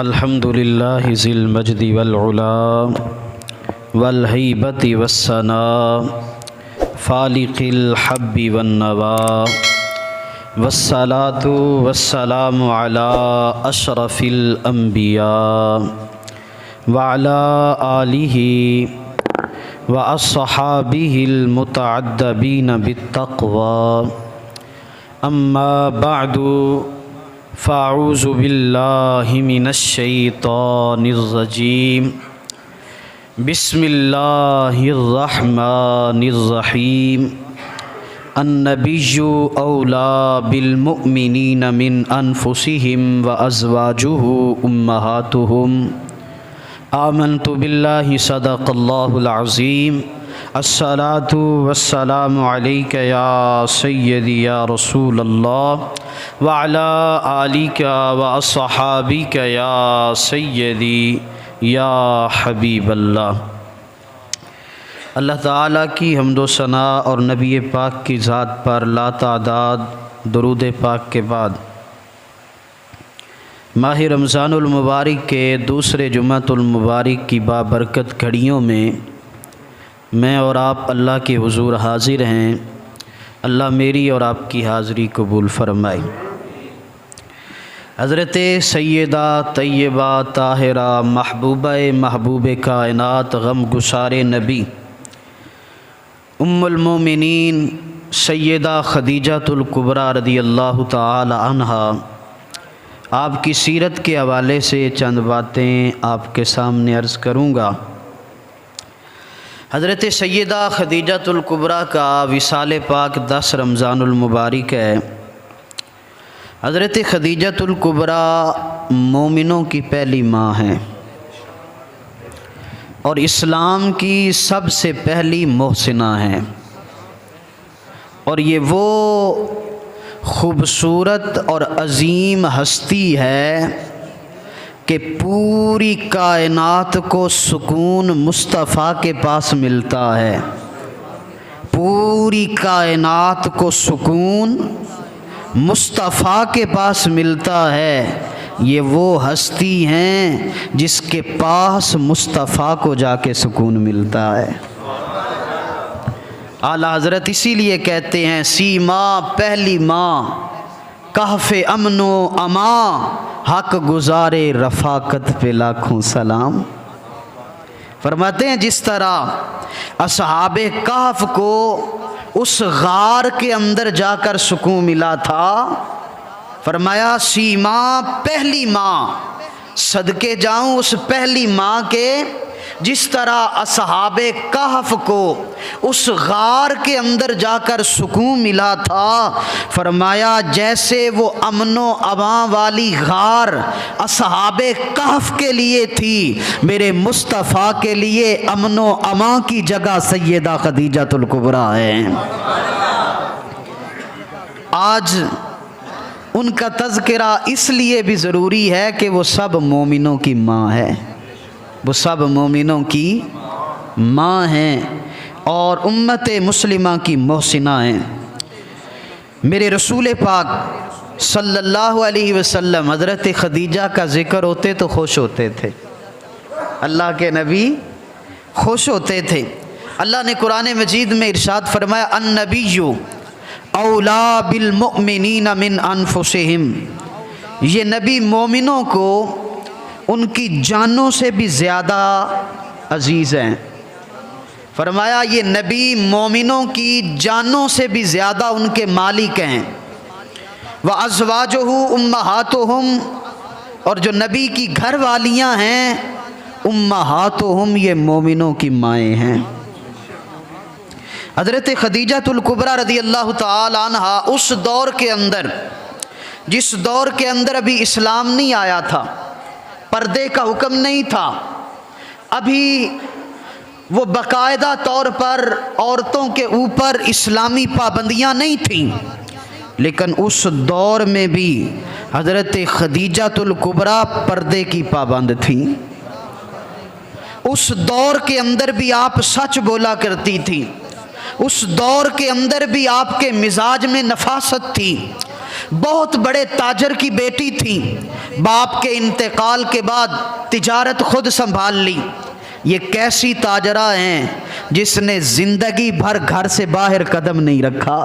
الحمدللہ ذی المجد والعلا والہیبۃ والثناء فالق الحب والنوا والصلاۃ والسلام علی اشرف الانبیاء وعلی آلہ واصحابہ المتعدبین بالتقوی اما بعد فاعوذ باللہ من الشیطان الرجیم بسم اللہ الرحمن الرحیم النبی اولی بالمؤمنین من انفسہم وازواجہ امہاتہم آمنت باللہ صدق اللہ العظیم الصلاۃ والسلام علیک یا سیدی یا رسول اللہ وعلی آلک واصحابک یا سیدی یا حبیب اللہ۔ اللہ تعالیٰ کی حمد و ثناء اور نبی پاک کی ذات پر لا تعداد درود پاک کے بعد ماہ رمضان المبارک کے دوسرے جمعۃ المبارک کی بابرکت گھڑیوں میں میں اور آپ اللہ کے حضور حاضر ہیں۔ اللہ میری اور آپ کی حاضری قبول فرمائے۔ حضرت سیدہ طیبہ طاہرہ محبوبہ محبوب کائنات غم گسار نبی ام المومنین سیدہ خدیجۃ الکبریٰ رضی اللہ تعالی عنہا، آپ کی سیرت کے حوالے سے چند باتیں آپ کے سامنے عرض کروں گا۔ حضرت سیدہ خدیجۃ الکبریٰ کا وصال پاک 10 رمضان المبارک ہے۔ حضرت خدیجۃ الکبریٰ مومنوں کی پہلی ماں ہیں اور اسلام کی سب سے پہلی محسنہ ہیں، اور یہ وہ خوبصورت اور عظیم ہستی ہے کہ پوری کائنات کو سکون مصطفیٰ کے پاس ملتا ہے۔ پوری کائنات کو سکون مصطفیٰ کے پاس ملتا ہے۔ یہ وہ ہستی ہیں جس کے پاس مصطفیٰ کو جا کے سکون ملتا ہے۔ اعلیٰ حضرت اسی لیے کہتے ہیں سیما پہلی ماں کہف امن و امان، حق گزارے رفاقت پہ لاکھوں سلام۔ فرماتے ہیں جس طرح اصحاب کہف کو اس غار کے اندر جا کر سکون ملا تھا، فرمایا سیما پہلی ماں، صدقے جاؤں اس پہلی ماں کے، جس طرح اصحاب کہف کو اس غار کے اندر جا کر سکون ملا تھا، فرمایا جیسے وہ امن و امان والی غار اصحاب کہف کے لیے تھی، میرے مصطفیٰ کے لیے امن و امان کی جگہ سیدہ خدیجۃ الکبریٰ ہے۔ آج ان کا تذکرہ اس لیے بھی ضروری ہے کہ وہ سب مومنوں کی ماں ہے، وہ سب مومنوں کی ماں ہیں اور امت مسلمہ کی محسنہ ہیں۔ میرے رسول پاک صلی اللہ علیہ وسلم حضرت خدیجہ کا ذکر ہوتے تو خوش ہوتے تھے، اللہ کے نبی خوش ہوتے تھے۔ اللہ نے قرآن مجید میں ارشاد فرمایا النبی اولی بالمؤمنین من انفسہم، یہ نبی مومنوں کو ان کی جانوں سے بھی زیادہ عزیز ہیں۔ فرمایا یہ نبی مومنوں کی جانوں سے بھی زیادہ ان کے مالک ہیں۔ وَأَزْوَاجُهُ أُمَّهَاتُهُمْ، اور جو نبی کی گھر والیاں ہیں امہاتہم، یہ مومنوں کی مائیں ہیں۔ حضرت خدیجۃ الکبریٰ رضی اللہ تعالی عنہا اس دور کے اندر جس دور کے اندر ابھی اسلام نہیں آیا تھا، پردے کا حکم نہیں تھا، ابھی وہ باقاعدہ طور پر عورتوں کے اوپر اسلامی پابندیاں نہیں تھیں، لیکن اس دور میں بھی حضرت خدیجۃ الکبریٰ پردے کی پابند تھیں۔ اس دور کے اندر بھی آپ سچ بولا کرتی تھی، اس دور کے اندر بھی آپ کے مزاج میں نفاست تھی، بہت بڑے تاجر کی بیٹی تھی، باپ کے انتقال کے بعد تجارت خود سنبھال لی۔ یہ کیسی تاجرہ ہیں جس نے زندگی بھر گھر سے باہر قدم نہیں رکھا؟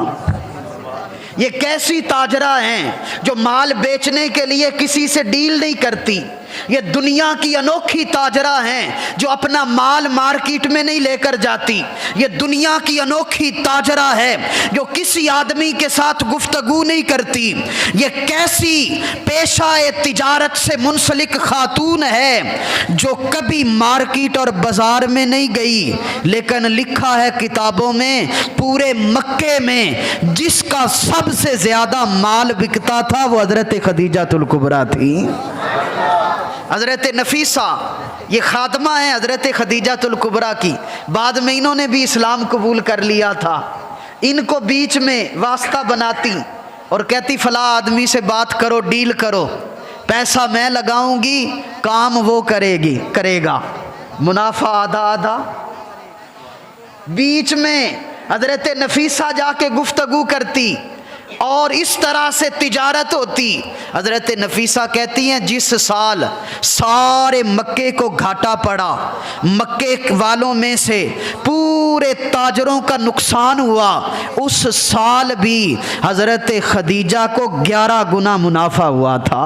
یہ کیسی تاجرہ ہیں جو مال بیچنے کے لیے کسی سے ڈیل نہیں کرتی؟ یہ دنیا کی انوکھی تاجرہ ہیں جو اپنا مال مارکیٹ میں نہیں لے کر جاتی۔ یہ دنیا کی انوکھی تاجرہ ہے جو کسی آدمی کے ساتھ گفتگو نہیں کرتی۔ یہ کیسی پیشہ تجارت سے منسلک خاتون ہے جو کبھی مارکیٹ اور بازار میں نہیں گئی، لیکن لکھا ہے کتابوں میں پورے مکے میں جس کا سب سے زیادہ مال بکتا تھا وہ حضرت خدیجہ الکبریٰ تھی۔ حضرت نفیسہ یہ خادمہ ہیں حضرت خدیجہ الکبریٰ کی، بعد میں انہوں نے بھی اسلام قبول کر لیا تھا۔ ان کو بیچ میں واسطہ بناتی اور کہتی فلاں آدمی سے بات کرو، ڈیل کرو، پیسہ میں لگاؤں گی، کام وہ کرے گا، منافع آدھا آدھا۔ بیچ میں حضرت نفیسہ جا کے گفتگو کرتی اور اس طرح سے تجارت ہوتی۔ حضرت نفیسہ کہتی ہیں جس سال سارے مکے کو گھاٹا پڑا، مکے والوں میں سے پورے تاجروں کا نقصان ہوا، اس سال بھی حضرت خدیجہ کو 11 گنا منافع ہوا تھا۔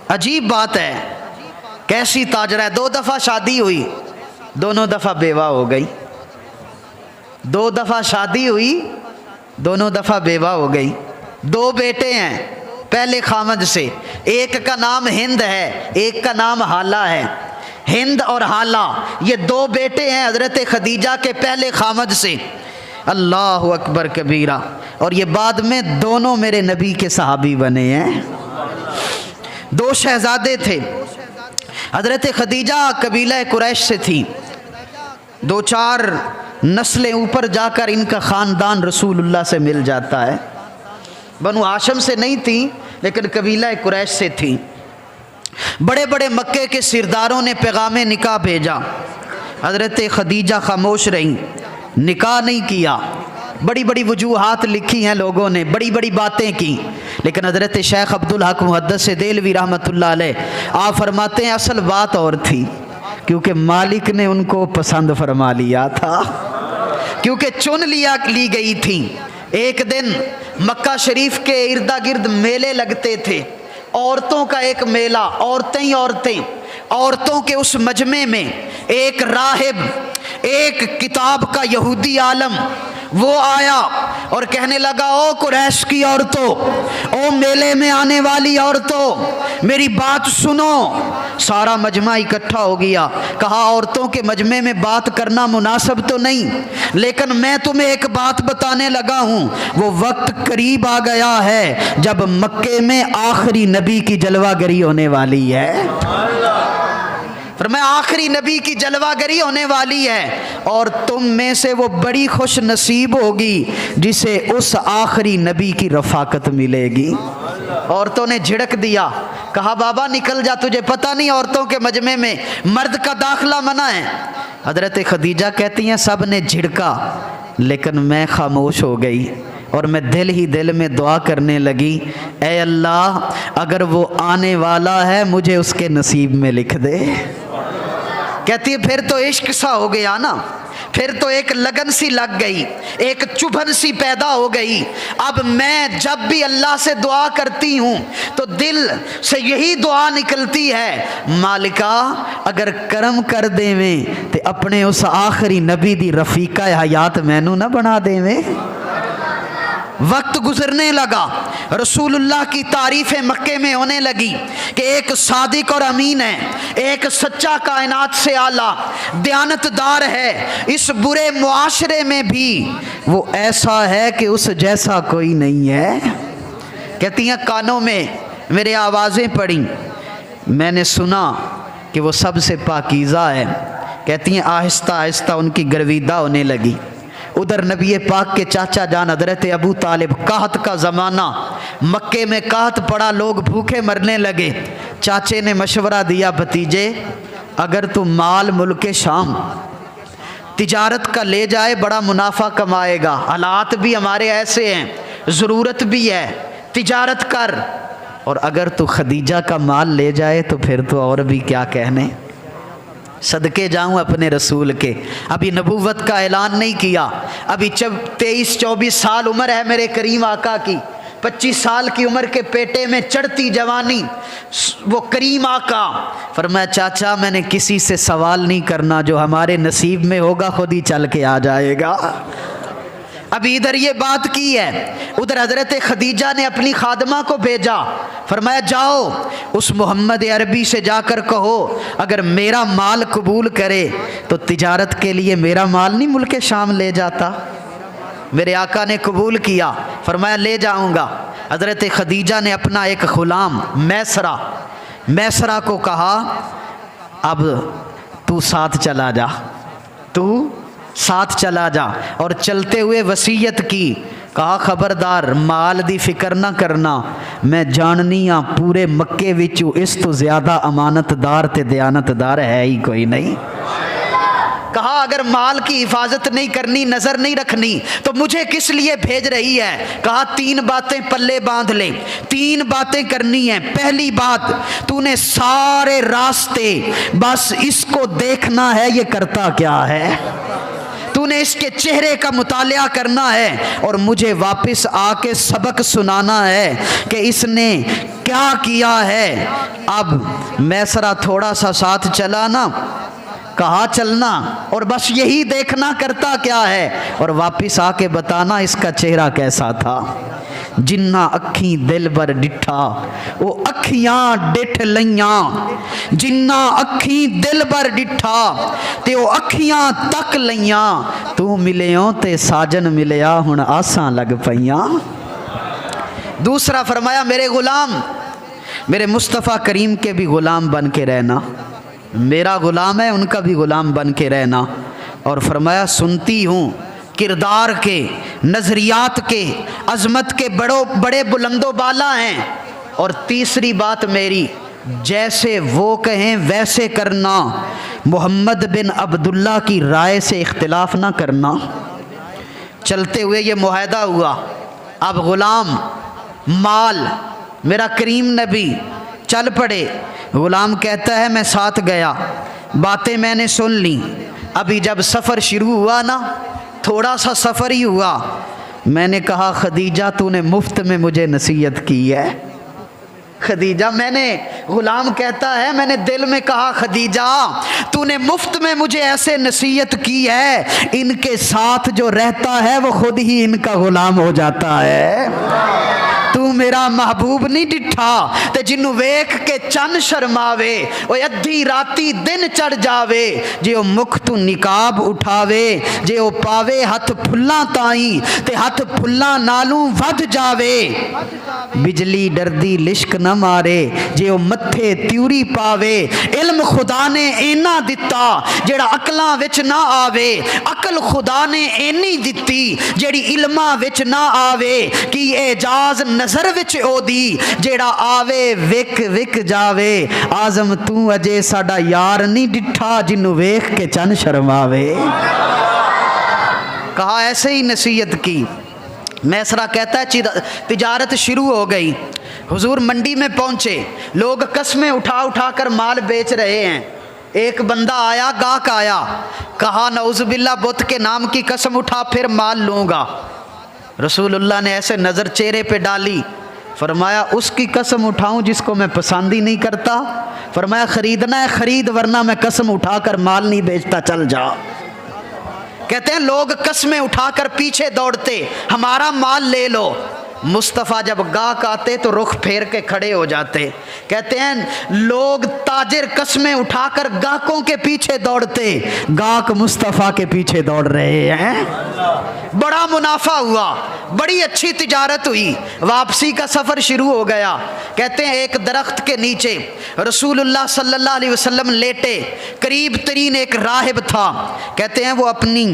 عجیب بات ہے، کیسی تاجرہ ہے۔ 2 دفعہ شادی ہوئی، دونوں دفعہ بیوہ ہو گئی۔ 2 دفعہ شادی ہوئی، دونوں دفعہ بیوہ ہو گئی۔ 2 بیٹے ہیں پہلے خامد سے، ایک کا نام ہند ہے، ایک کا نام حالہ ہے۔ ہند اور حالہ یہ 2 بیٹے ہیں حضرت خدیجہ کے پہلے خامد سے۔ اللہ اکبر کبیرہ۔ اور یہ بعد میں دونوں میرے نبی کے صحابی بنے ہیں۔ 2 شہزادے تھے۔ حضرت خدیجہ قبیلہ قریش سے تھی، 2-4 نسلیں اوپر جا کر ان کا خاندان رسول اللہ سے مل جاتا ہے۔ بنو ہاشم سے نہیں تھی لیکن قبیلہ قریش سے تھی۔ بڑے بڑے مکے کے سرداروں نے پیغام نکاح بھیجا، حضرت خدیجہ خاموش رہیں، نکاح نہیں کیا۔ بڑی بڑی وجوہات لکھی ہیں لوگوں نے، بڑی بڑی باتیں کی، لیکن حضرت شیخ عبدالحق محدث دہلوی رحمۃ اللہ علیہ آپ فرماتے ہیں اصل بات اور تھی، کیونکہ مالک نے ان کو پسند فرما لیا تھا، کیونکہ چن لی گئی تھی۔ ایک دن مکہ شریف کے ارد گرد میلے لگتے تھے، عورتوں کا ایک میلہ، عورتوں کے اس مجمع میں ایک راہب، ایک کتاب کا یہودی عالم وہ آیا اور کہنے لگا او قریش کی عورتوں، او میلے میں آنے والی عورتوں، میری بات سنو۔ سارا مجمع اکٹھا ہو گیا، کہا عورتوں کے مجمع میں بات کرنا مناسب تو نہیں، لیکن میں تمہیں ایک بات بتانے لگا ہوں، وہ وقت قریب آ گیا ہے جب مکے میں آخری نبی کی جلوہ گری ہونے والی ہے۔ فرمایا آخری نبی کی جلوہ گری ہونے والی ہے، اور تم میں سے وہ بڑی خوش نصیب ہوگی جسے اس آخری نبی کی رفاقت ملے گی۔ عورتوں نے جھڑک دیا، کہا بابا نکل جا، تجھے پتہ نہیں عورتوں کے مجمع میں مرد کا داخلہ منع ہے۔ حضرت خدیجہ کہتی ہیں سب نے جھڑکا لیکن میں خاموش ہو گئی، اور میں دل ہی دل میں دعا کرنے لگی، اے اللہ اگر وہ آنے والا ہے مجھے اس کے نصیب میں لکھ دے۔ کہتی ہے پھر تو عشق سا ہو گیا نا، پھر تو ایک لگن سی لگ گئی، ایک چبھن سی پیدا ہو گئی۔ اب میں جب بھی اللہ سے دعا کرتی ہوں تو دل سے یہی دعا نکلتی ہے، مالکا اگر کرم کر دے میں تے اپنے اس آخری نبی دی رفیقہ حیات مینوں نہ بنا دے میں۔ وقت گزرنے لگا، رسول اللہ کی تعریفیں مکے میں ہونے لگی کہ ایک صادق اور امین ہے، ایک سچا کائنات سے اعلیٰ دیانتدار ہے، اس برے معاشرے میں بھی وہ ایسا ہے کہ اس جیسا کوئی نہیں ہے۔ کہتی ہیں کانوں میں میرے آوازیں پڑیں، میں نے سنا کہ وہ سب سے پاکیزہ ہے۔ کہتی ہیں آہستہ آہستہ ان کی گرویدہ ہونے لگی۔ ادھر نبی پاک کے چاچا جان حضرت ابو طالب، قحط کا زمانہ، مکے میں قحط پڑا، لوگ بھوکے مرنے لگے۔ چاچے نے مشورہ دیا بھتیجے اگر تو مال ملک شام تجارت کا لے جائے بڑا منافع کمائے گا، حالات بھی ہمارے ایسے ہیں، ضرورت بھی ہے، تجارت کر، اور اگر تو خدیجہ کا مال لے جائے تو پھر تو اور بھی کیا کہنے۔ صدقے جاؤں اپنے رسول کے، ابھی نبوت کا اعلان نہیں کیا، ابھی 23-24 سال عمر ہے میرے کریم آقا کی، 25 سال کی عمر کے پیٹے میں چڑھتی جوانی، وہ کریم آقا فرمایا چاچا میں نے کسی سے سوال نہیں کرنا، جو ہمارے نصیب میں ہوگا خود ہی چل کے آ جائے گا۔ ابھی ادھر یہ بات کی ہے، ادھر حضرت خدیجہ نے اپنی خادمہ کو بھیجا، فرمایا جاؤ اس محمد عربی سے جا کر کہو اگر میرا مال قبول کرے تو تجارت کے لیے میرا مال نہیں ملک شام لے جاتا۔ میرے آقا نے قبول کیا، فرمایا لے جاؤں گا۔ حضرت خدیجہ نے اپنا ایک غلام میسرہ کو کہا اب تو ساتھ چلا جا، تو ساتھ چلا جا، اور چلتے ہوئے وصیت کی، کہا خبردار مال دی فکر نہ کرنا، میں جاننی ہاں پورے مکے وچوں اس تو زیادہ امانت دار تے دیانت دار ہے ہی کوئی نہیں۔ کہا اگر مال کی حفاظت نہیں کرنی، نظر نہیں رکھنی تو مجھے کس لیے بھیج رہی ہے؟ کہا 3 باتیں پلے باندھ لے، 3 باتیں کرنی ہیں۔ پہلی بات، تو نے سارے راستے بس اس کو دیکھنا ہے یہ کرتا کیا ہے، تو نے اس کے چہرے کا مطالعہ کرنا ہے، اور مجھے واپس آ کے سبق سنانا ہے کہ اس نے کیا کیا ہے۔ اب میسرہ تھوڑا سا ساتھ چلا نا، کہا چلنا، اور بس یہی دیکھنا کرتا کیا ہے، اور واپس آ کے بتانا اس کا چہرہ کیسا تھا۔ جنہ اکھیں دل بر ڈٹھا وہ اکھیاں ڈٹھ لیاں، جنہ اکھیں دل بر ڈٹھا تے وہ اکھیاں تک لیاں، تو ملیوں تے ساجن ملیا ہن آساں لگ پیاں۔ دوسرا فرمایا میرے غلام، میرے مصطفیٰ کریم کے بھی غلام بن کے رہنا، میرا غلام ہے ان کا بھی غلام بن کے رہنا، اور فرمایا سنتی ہوں کردار کے، نظریات کے، عظمت کے بڑے بلند و بالا ہیں، اور تیسری بات میری، جیسے وہ کہیں ویسے کرنا، محمد بن عبداللہ کی رائے سے اختلاف نہ کرنا۔ چلتے ہوئے یہ معاہدہ ہوا، اب غلام، مال، میرا کریم نبی چل پڑے۔ غلام کہتا ہے میں ساتھ گیا، باتیں میں نے سن لی، ابھی جب سفر شروع ہوا نا، تھوڑا سا سفر ہی ہوا، میں نے کہا خدیجہ تو نے مفت میں مجھے نصیحت کی ہے۔ خدیجہ غلام کہتا ہے میں نے دل میں کہا خدیجہ تو نے مفت میں مجھے ایسے نصیحت کی ہے، ان کے ساتھ جو رہتا ہے وہ خود ہی ان کا غلام ہو جاتا ہے۔ تو میرا محبوب نہیں ڈٹھا تے جنوں ویکھ کے چن شرماوے، او ادھی راتی دن چڑھ جاوے، جے او مکھ تو نقاب اٹھاوے، جے او پاوے ہتھ پھلاں تائیں تے ہتھ پھلاں نالوں ود جاوے، بجلی ڈردی لشک نہ مارے، جے او متھے تیوری پاوے، علم خدا نے اینا دتا جیڑا عقلاں وچ نہ آوے، عقل خدا نے اینی دتی جیڑی علماں وچ نہ آوے، کی اعجاز نظر وچ او دی جیڑا آوے وک وک جاوے، آزم تو اجے ساڈا یار نہیں ڈٹھا جنوں ویکھ کے چن شرماوے۔ کہا ایسے ہی نصیحت کی۔ میسرہ کہتا ہے تجارت شروع ہو گئی، حضور منڈی میں پہنچے، لوگ قسمیں اٹھا اٹھا کر مال بیچ رہے ہیں، ایک بندہ آیا، گاہک آیا، کہا نعوذ باللہ بت کے نام کی قسم اٹھا پھر مال لوں گا۔ رسول اللہ نے ایسے نظر چہرے پہ ڈالی، فرمایا اس کی قسم اٹھاؤں جس کو میں پسند ہی نہیں کرتا؟ فرمایا خریدنا ہے خرید، ورنہ میں قسم اٹھا کر مال نہیں بیچتا، چل جا۔ کہتے ہیں لوگ قسمیں اٹھا کر پیچھے دوڑتے، ہمارا مال لے لو۔ مصطفیٰ جب گاہک آتے تو رخ پھیر کے کھڑے ہو جاتے۔ کہتے ہیں لوگ تاجر قسمیں اٹھا کر گاہکوں کے پیچھے دوڑتے، گاہک مصطفیٰ کے پیچھے دوڑ رہے ہیں۔ بڑا منافع ہوا، بڑی اچھی تجارت ہوئی، واپسی کا سفر شروع ہو گیا۔ کہتے ہیں ایک درخت کے نیچے رسول اللہ صلی اللہ علیہ وسلم لیٹے، قریب ترین ایک راہب تھا، کہتے ہیں وہ اپنی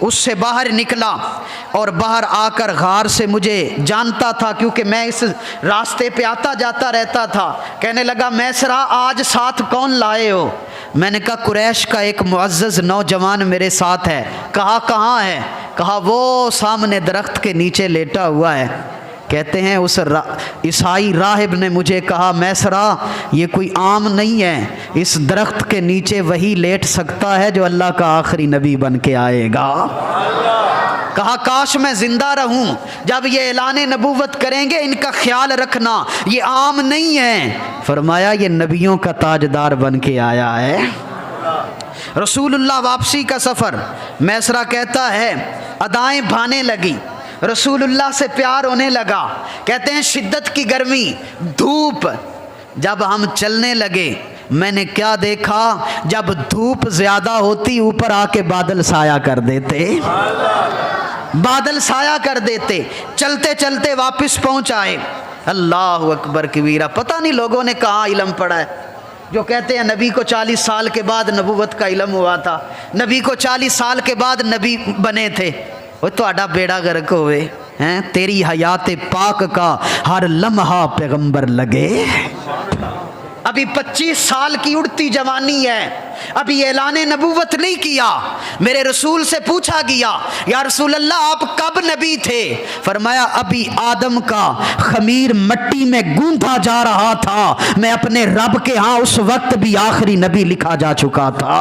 اس سے باہر نکلا اور باہر آ کر غار سے مجھے جانتا تھا کیونکہ میں اس راستے پہ آتا جاتا رہتا تھا۔ کہنے لگا میسرہ آج ساتھ کون لائے ہو؟ میں نے کہا قریش کا ایک معزز نوجوان میرے ساتھ ہے۔ کہا کہاں ہے؟ کہا وہ سامنے درخت کے نیچے لیٹا ہوا ہے۔ کہتے ہیں اس عیسائی راہب نے مجھے کہا میسرا یہ کوئی عام نہیں ہے، اس درخت کے نیچے وہی لیٹ سکتا ہے جو اللہ کا آخری نبی بن کے آئے گا۔ کہا کاش میں زندہ رہوں جب یہ اعلان نبوت کریں گے، ان کا خیال رکھنا یہ عام نہیں ہے۔ فرمایا یہ نبیوں کا تاجدار بن کے آیا ہے۔ رسول اللہ واپسی کا سفر، میسرہ کہتا ہے ادائیں بھانے لگی، رسول اللہ سے پیار ہونے لگا۔ کہتے ہیں شدت کی گرمی، دھوپ، جب ہم چلنے لگے میں نے کیا دیکھا، جب دھوپ زیادہ ہوتی اوپر آ کے بادل سایہ کر دیتے، بادل سایہ کر دیتے۔ چلتے چلتے واپس پہنچ آئے۔ اللہ اکبر کبیرہ۔ پتہ نہیں لوگوں نے کہاں علم پڑھا ہے، جو کہتے ہیں نبی کو 40 سال کے بعد نبوت کا علم ہوا تھا، نبی کو 40 سال کے بعد نبی بنے تھے۔ وہ تو آڈا بیڑا غرق ہوئے ہیں، تیری حیات پاک کا ہر لمحہ پیغمبر لگے۔ ابھی 25 سال کی اڑتی جوانی ہے، ابھی اعلان نبوت نہیں کیا۔ میرے رسول سے پوچھا گیا یا رسول اللہ آپ کب نبی تھے؟ فرمایا ابھی آدم کا خمیر مٹی میں گوندھا جا رہا تھا، میں اپنے رب کے ہاں اس وقت بھی آخری نبی لکھا جا چکا تھا۔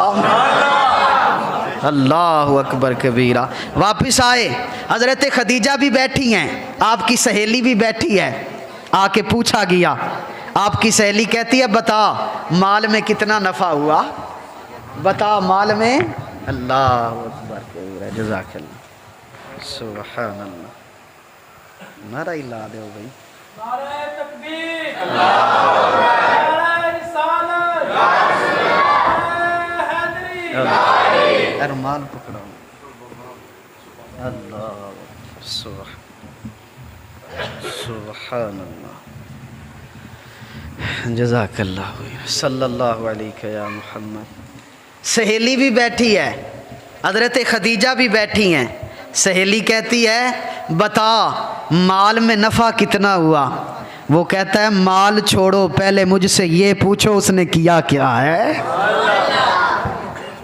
اللہ اکبر کبیرہ۔ واپس آئے، حضرت خدیجہ بھی بیٹھی ہیں، آپ کی سہیلی بھی بیٹھی ہے۔ آ کے پوچھا گیا، آپ کی سہیلی کہتی ہے بتا مال میں کتنا نفع ہوا، بتا مال میں۔ اللہ اکبر کبیرہ، جزاک اللہ، سبحان اللہ۔ نعرہ لا دو بھائی، نعرہ تکبیر، نعرہ رسالت، نعرہ حیدری، ارمان پکڑو۔ اللہ سبحان اللہ، جزاک اللہ صلی اللہ علیہ یا محمد۔ سہیلی بھی بیٹھی ہے، حضرت خدیجہ بھی بیٹھی ہیں۔ سہیلی کہتی ہے بتا مال میں نفع کتنا ہوا؟ وہ کہتا ہے مال چھوڑو، پہلے مجھ سے یہ پوچھو اس نے کیا کیا ہے۔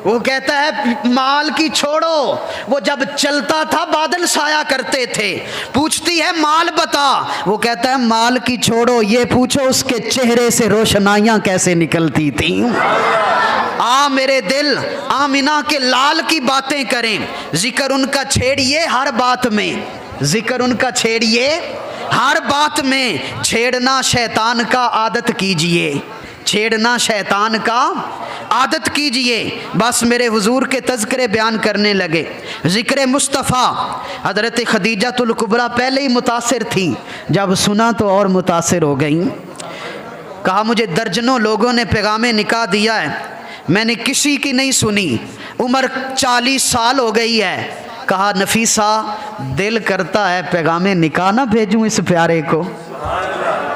وہ کہتا ہے مال کی چھوڑو، وہ جب چلتا تھا بادل سایہ کرتے تھے۔ پوچھتی ہے مال بتا، وہ کہتا ہے مال کی چھوڑو، یہ پوچھو اس کے چہرے سے روشنائیاں کیسے نکلتی تھیں۔ آ میرے دل آمنہ کے لال کی باتیں کریں، ذکر ان کا چھیڑیے ہر بات میں، ذکر ان کا چھیڑیے ہر بات میں۔ چھیڑنا شیطان کا عادت کیجئے، چھیڑنا شیطان کا عادت کیجئے۔ بس میرے حضور کے تذکرے بیان کرنے لگے، ذکر مصطفیٰ۔ حضرت خدیجہ الکبریٰ پہلے ہی متاثر تھیں، جب سنا تو اور متاثر ہو گئیں۔ کہا مجھے درجنوں لوگوں نے پیغام نکاح دیا ہے، میں نے کسی کی نہیں سنی، عمر 40 سال ہو گئی ہے۔ کہا نفیسہ دل کرتا ہے پیغام نکاح نہ بھیجوں اس پیارے کو،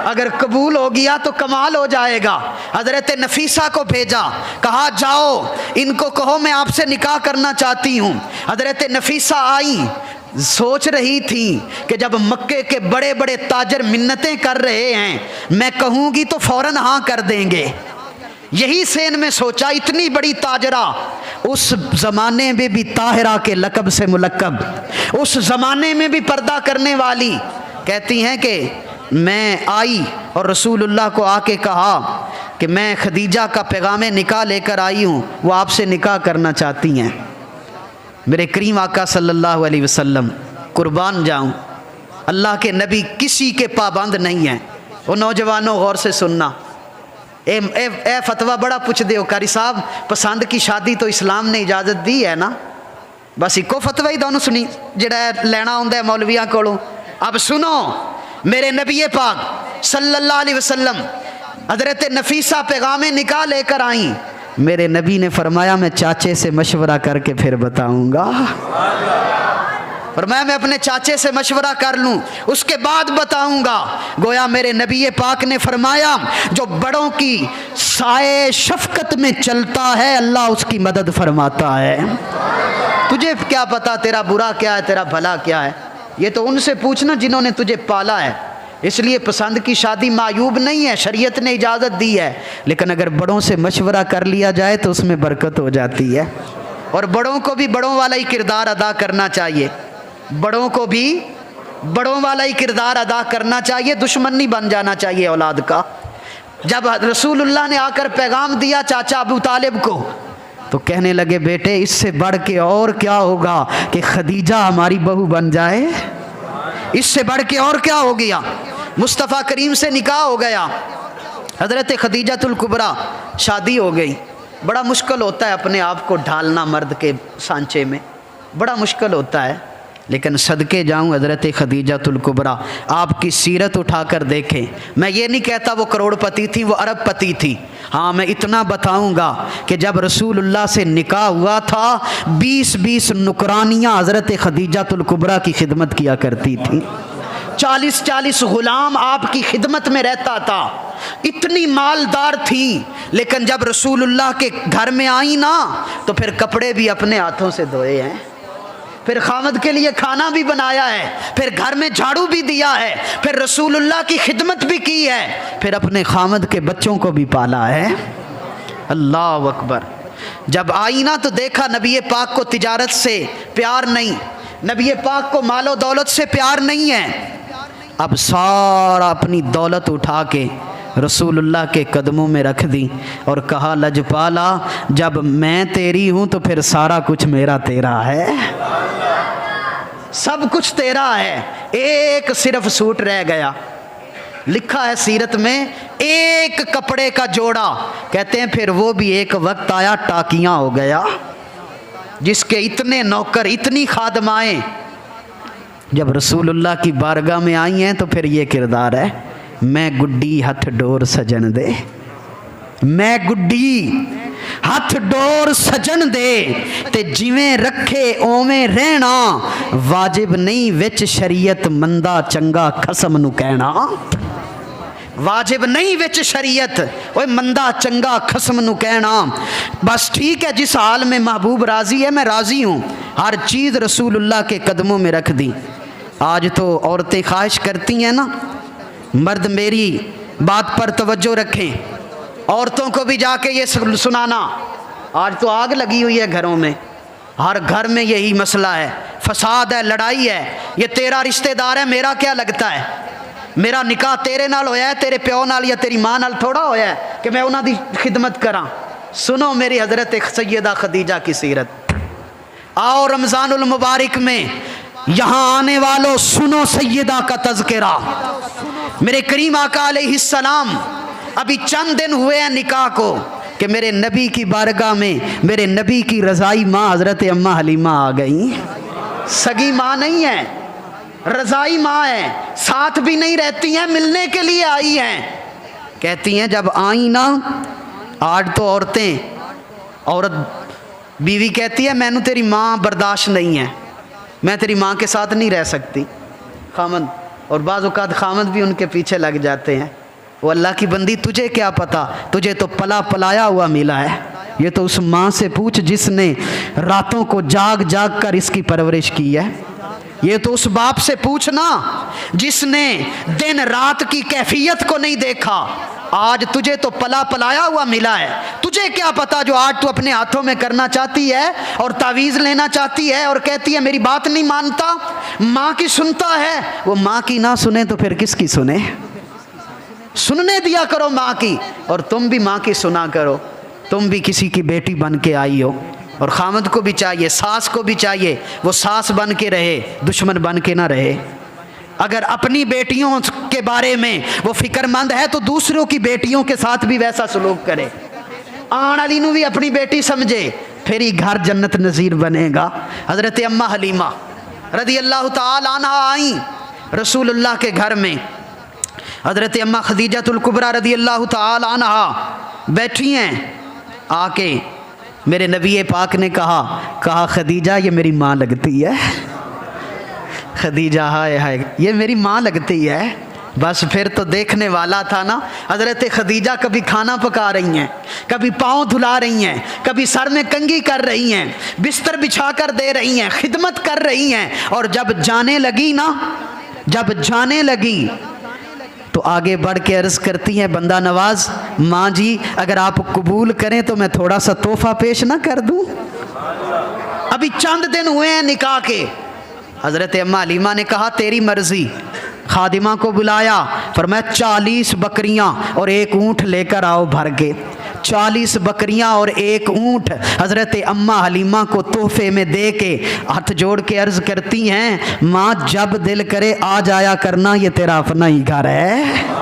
اگر قبول ہو گیا تو کمال ہو جائے گا۔ حضرت نفیسہ کو بھیجا، کہا جاؤ ان کو کہو میں آپ سے نکاح کرنا چاہتی ہوں۔ حضرت نفیسہ آئیں، سوچ رہی تھی کہ جب مکے کے بڑے بڑے تاجر منتیں کر رہے ہیں، میں کہوں گی تو فوراً ہاں کر دیں گے۔ یہی سین میں سوچا اتنی بڑی تاجرہ، اس زمانے میں بھی طاہرہ کے لقب سے ملقب، اس زمانے میں بھی پردہ کرنے والی، کہتی ہیں کہ میں آئی اور رسول اللہ کو آ کے کہا کہ میں خدیجہ کا پیغام نکاح لے کر آئی ہوں، وہ آپ سے نکاح کرنا چاہتی ہیں۔ میرے کریم آقا صلی اللہ علیہ وسلم، قربان جاؤں اللہ کے نبی کسی کے پابند نہیں ہیں۔ وہ نوجوانوں غور سے سننا، اے فتویٰ بڑا پوچھ دے ہو قاری صاحب، پسند کی شادی تو اسلام نے اجازت دی ہے نا، بس ایکو فتویٰ ہی دونوں سنی جڑا لینا ہوندہ ہے مولویاں کولوں۔ اب سنو، میرے نبی پاک صلی اللہ علیہ وسلم، حضرت نفیسہ پیغام نکاح لے کر آئیں۔ میرے نبی نے فرمایا میں چاچے سے مشورہ کر کے پھر بتاؤں گا، فرمایا میں اپنے چاچے سے مشورہ کر لوں اس کے بعد بتاؤں گا۔ گویا میرے نبی پاک نے فرمایا جو بڑوں کی سائے شفقت میں چلتا ہے اللہ اس کی مدد فرماتا ہے۔ تجھے کیا پتا تیرا برا کیا ہے تیرا بھلا کیا ہے، یہ تو ان سے پوچھنا جنہوں نے تجھے پالا ہے۔ اس لیے پسند کی شادی معیوب نہیں ہے، شریعت نے اجازت دی ہے، لیکن اگر بڑوں سے مشورہ کر لیا جائے تو اس میں برکت ہو جاتی ہے، اور بڑوں کو بھی بڑوں والا ہی کردار ادا کرنا چاہیے، بڑوں کو بھی बड़ों वाला ही किरदार अदा करना चाहिए, दुश्मन नहीं बन जाना चाहिए औलाद का। जब रसूलुल्लाह ने आकर पैगाम दिया चाचा अबू तालिब को, तो कहने लगे बेटे इससे बढ़ के और क्या होगा कि खदीजा हमारी बहू बन जाए, इससे बढ़ के और क्या हो गया। मुस्तफ़ा करीम से निकाह हो गया, हज़रत खदीजतुल कुबरा शादी हो गई। बड़ा मुश्किल होता है अपने आप को ढालना मर्द के सांचे में, बड़ा मुश्किल होता है, लेकिन सदके जाऊं हज़रत खदीजतुल कुबरा, आपकी सीरत उठाकर देखें। मैं ये नहीं कहता वो करोड़पति थी, वो अरबपति थी। हाँ, मैं इतना बताऊंगा कि जब रसूलुल्लाह से निकाह हुआ था 20-20 नुकरानियाँ हज़रत खदीजतुल कुबरा की खिदमत किया करती थी। 40-40 गुलाम आपकी खिदमत में रहता था, इतनी मालदार थी। लेकिन जब रसूलुल्लाह के घर में आई ना, तो फिर कपड़े भी अपने हाथों से धोए हैं, फिर खामद के लिए खाना भी बनाया है, फिर घर में झाड़ू भी दिया है, फिर रसूलुल्लाह की खिदमत भी की है, फिर अपने खामद के बच्चों को भी पाला है। अल्लाह अकबर। जब आई ना तो देखा नबी पाक को तिजारत से प्यार नहीं, नबी पाक को मालो दौलत से प्यार नहीं है। अब सारा अपनी दौलत उठा के रसूलुल्लाह के कदमों में रख दी और कहा लजपाला, जब मैं तेरी हूँ तो फिर सारा कुछ मेरा तेरा है, सब कुछ तेरा है, एक सिर्फ सूट रह गया। लिखा है सीरत में, एक कपड़े का जोड़ा, कहते हैं फिर वो भी एक वक्त आया टाकियाँ हो गया, जिसके इतने नौकर इतनी खादमाएँ जब रसूलुल्लाह की बारगाह में आई हैं तो फिर ये किरदार है, मैं गुड्डी हथ डोर सजन दे, मैं गुड्डी हथ डोर सजन दे, ते जिवें रखे ओवें रहना, वाजिब नहीं विच शरीयत मंदा चंगा खसम नू कहना, वाजिब नहीं विच शरीयत ओए मंदा चंगा खसम नू कहना। बस ठीक है, जिस हाल में महबूब राजी है मैं राजी हूँ, हर चीज़ रसूलुल्लाह के कदमों में रख दी। आज तो औरतें ख्वाहिश करती हैं ना, मर्द मेरी बात पर तवज्जो रखें, औरतों को भी जाके ये सुनाना। आज तो आग लगी हुई है घरों में, हर घर में यही मसला है, फसाद है, लड़ाई है। ये तेरा रिश्तेदार है, मेरा क्या लगता है, मेरा निकाह तेरे नाल होया है, तेरे प्यो नाल या तेरी मां नाल थोड़ा होया है कि मैं उन्हां दी खिदमत करा। सुनो मेरी हज़रत सैयदा खदीजा की सीरत। आओ रमज़ानुल मुबारक में यहाँ आने वालों सुनो सैयदा का तज़किरा। मेरे करीम आका अलैहिस्सलाम अभी चंद दिन हुए हैं निकाह को कि मेरे नबी की बारगाह में मेरे नबी की रज़ाई माँ हज़रत अम्मा हलीमा आ गई। सगी माँ नहीं है, रज़ाई माँ है, साथ भी नहीं रहती हैं, मिलने के लिए आई हैं। कहती हैं जब आई ना, आज तो औरत बीवी कहती है मैनू तेरी माँ बर्दाश्त नहीं है, मैं तेरी माँ के साथ नहीं रह सकती। खामद और बाज़ औक़ात खामद भी उनके पीछे लग जाते हैं। वो अल्लाह की बंदी तुझे क्या पता, तुझे तो पला पलाया हुआ मिला है, ये तो उस माँ से पूछ जिसने रातों को जाग जाग कर इसकी परवरिश की है, ये तो उस बाप से पूछना जिसने दिन रात की कैफियत को नहीं देखा। आज तुझे तो पला पलाया हुआ मिला है, तुझे क्या पता जो आज तू अपने हाथों में करना चाहती है और तावीज़ लेना चाहती है और कहती है मेरी बात नहीं मानता, माँ की सुनता है। वो माँ की ना सुने तो फिर किसकी सुने, सुनने दिया करो माँ की, और तुम भी माँ की सुना करो। तुम भी किसी की बेटी बन के आई हो, और खामद को भी चाहिए, सास को भी चाहिए वो सास बन के रहे, दुश्मन बन के ना रहे। अगर अपनी बेटियों के बारे में वो फिक्रमंद है तो दूसरों की बेटियों के साथ भी वैसा सलूक करे। आन अली नू भी अपनी बेटी समझे, फिर ही घर जन्नत नज़ीर बनेगा। हज़रत अम्मा हलीमा रज़ी अल्लाह ताला अन्हा आई रसूलुल्लाह के घर में। हज़रत अम्मा खदीजतुल कुबरा रज़ी अल्लाह ताला अन्हा बैठी हैं, आके मेरे नबी पाक ने कहा खदीजा ये मेरी माँ लगती है। खदीजा हाय हाय ये मेरी माँ लगती है। बस फिर तो देखने वाला था ना। हज़रत खदीजा कभी खाना पका रही हैं, कभी पाँव धुला रही हैं, कभी सर में कंघी कर रही हैं, बिस्तर बिछा कर दे रही हैं, खिदमत कर रही हैं। और जब जाने लगी ना, जब जाने लगी तो आगे बढ़ के अर्ज़ करती हैं बंदा नवाज माँ जी अगर आप कबूल करें तो मैं थोड़ा सा तोहफ़ा पेश ना कर दूँ। अभी चंद दिन हुए हैं निकाह के, हज़रत अम्मा हलीमा ने कहा तेरी मर्ज़ी। खादिमा को बुलाया, फरमाया 40 बकरियां और एक ऊँट लेकर आओ भर के। 40 बकरियां और एक ऊँट हज़रत अम्मा हलीमा को तोहफे में दे के हाथ जोड़ के अर्ज़ करती हैं, माँ जब दिल करे आ जाया करना, ये तेरा अपना ही घर है।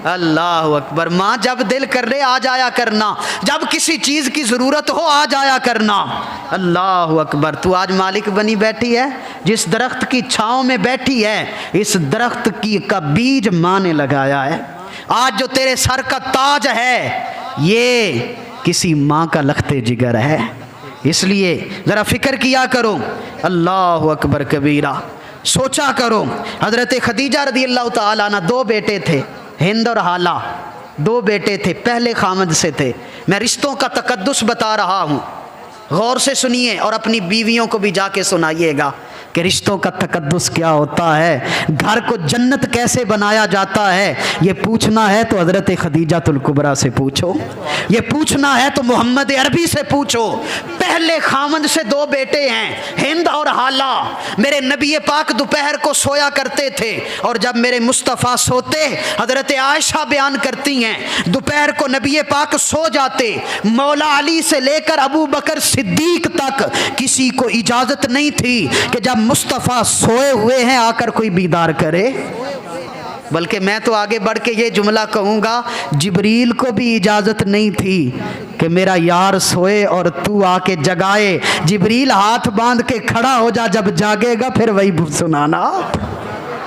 अल्लाह अकबर। माँ जब दिल कर रहे आ जाया करना, जब किसी चीज़ की ज़रूरत हो आ जाया करना। अल्लाह अकबर। तू आज मालिक बनी बैठी है, जिस दरख्त की छाँव में बैठी है, इस दरख्त की का बीज माँ ने लगाया है। आज जो तेरे सर का ताज है, ये किसी माँ का लखते जिगर है। इसलिए ज़रा फ़िक्र किया करो। अल्लाह अकबर कबीरा। सोचा करो, हज़रत खदीजा रदी अल्लाह ताला अन्हा 2 बेटे थे, हिंद और हाला। 2 बेटे थे, पहले खामद से थे। मैं रिश्तों का तकद्दुस बता रहा हूँ, गौर से सुनिए और अपनी बीवियों को भी जाके सुनाइएगा कि रिश्तों का तकद्दुस क्या होता है, घर को जन्नत कैसे बनाया जाता है। ये पूछना है तो हज़रत खदीजातुल कुबरा से पूछो, ये पूछना है तो मोहम्मद अरबी से पूछो। पहले खामद से 2 बेटे हैं, हिंद और हाला। मेरे नबी पाक दोपहर को सोया करते थे, और जब मेरे मुस्तफ़ा सोते, हज़रत आयशा बयान करती हैं, दोपहर को नबी पाक सो जाते। मौला अली से लेकर अबू बकर सिद्दीक तक किसी को इजाज़त नहीं थी कि जब मुस्तफ़ा सोए हुए हैं आकर कोई बीदार करे। बल्कि मैं तो आगे बढ़ के ये जुमला कहूँगा, जिब्रील को भी इजाज़त नहीं थी कि मेरा यार सोए और तू आके जगाए। जिब्रील हाथ बांध के खड़ा हो जा, जब जागेगा फिर वही सुनाना।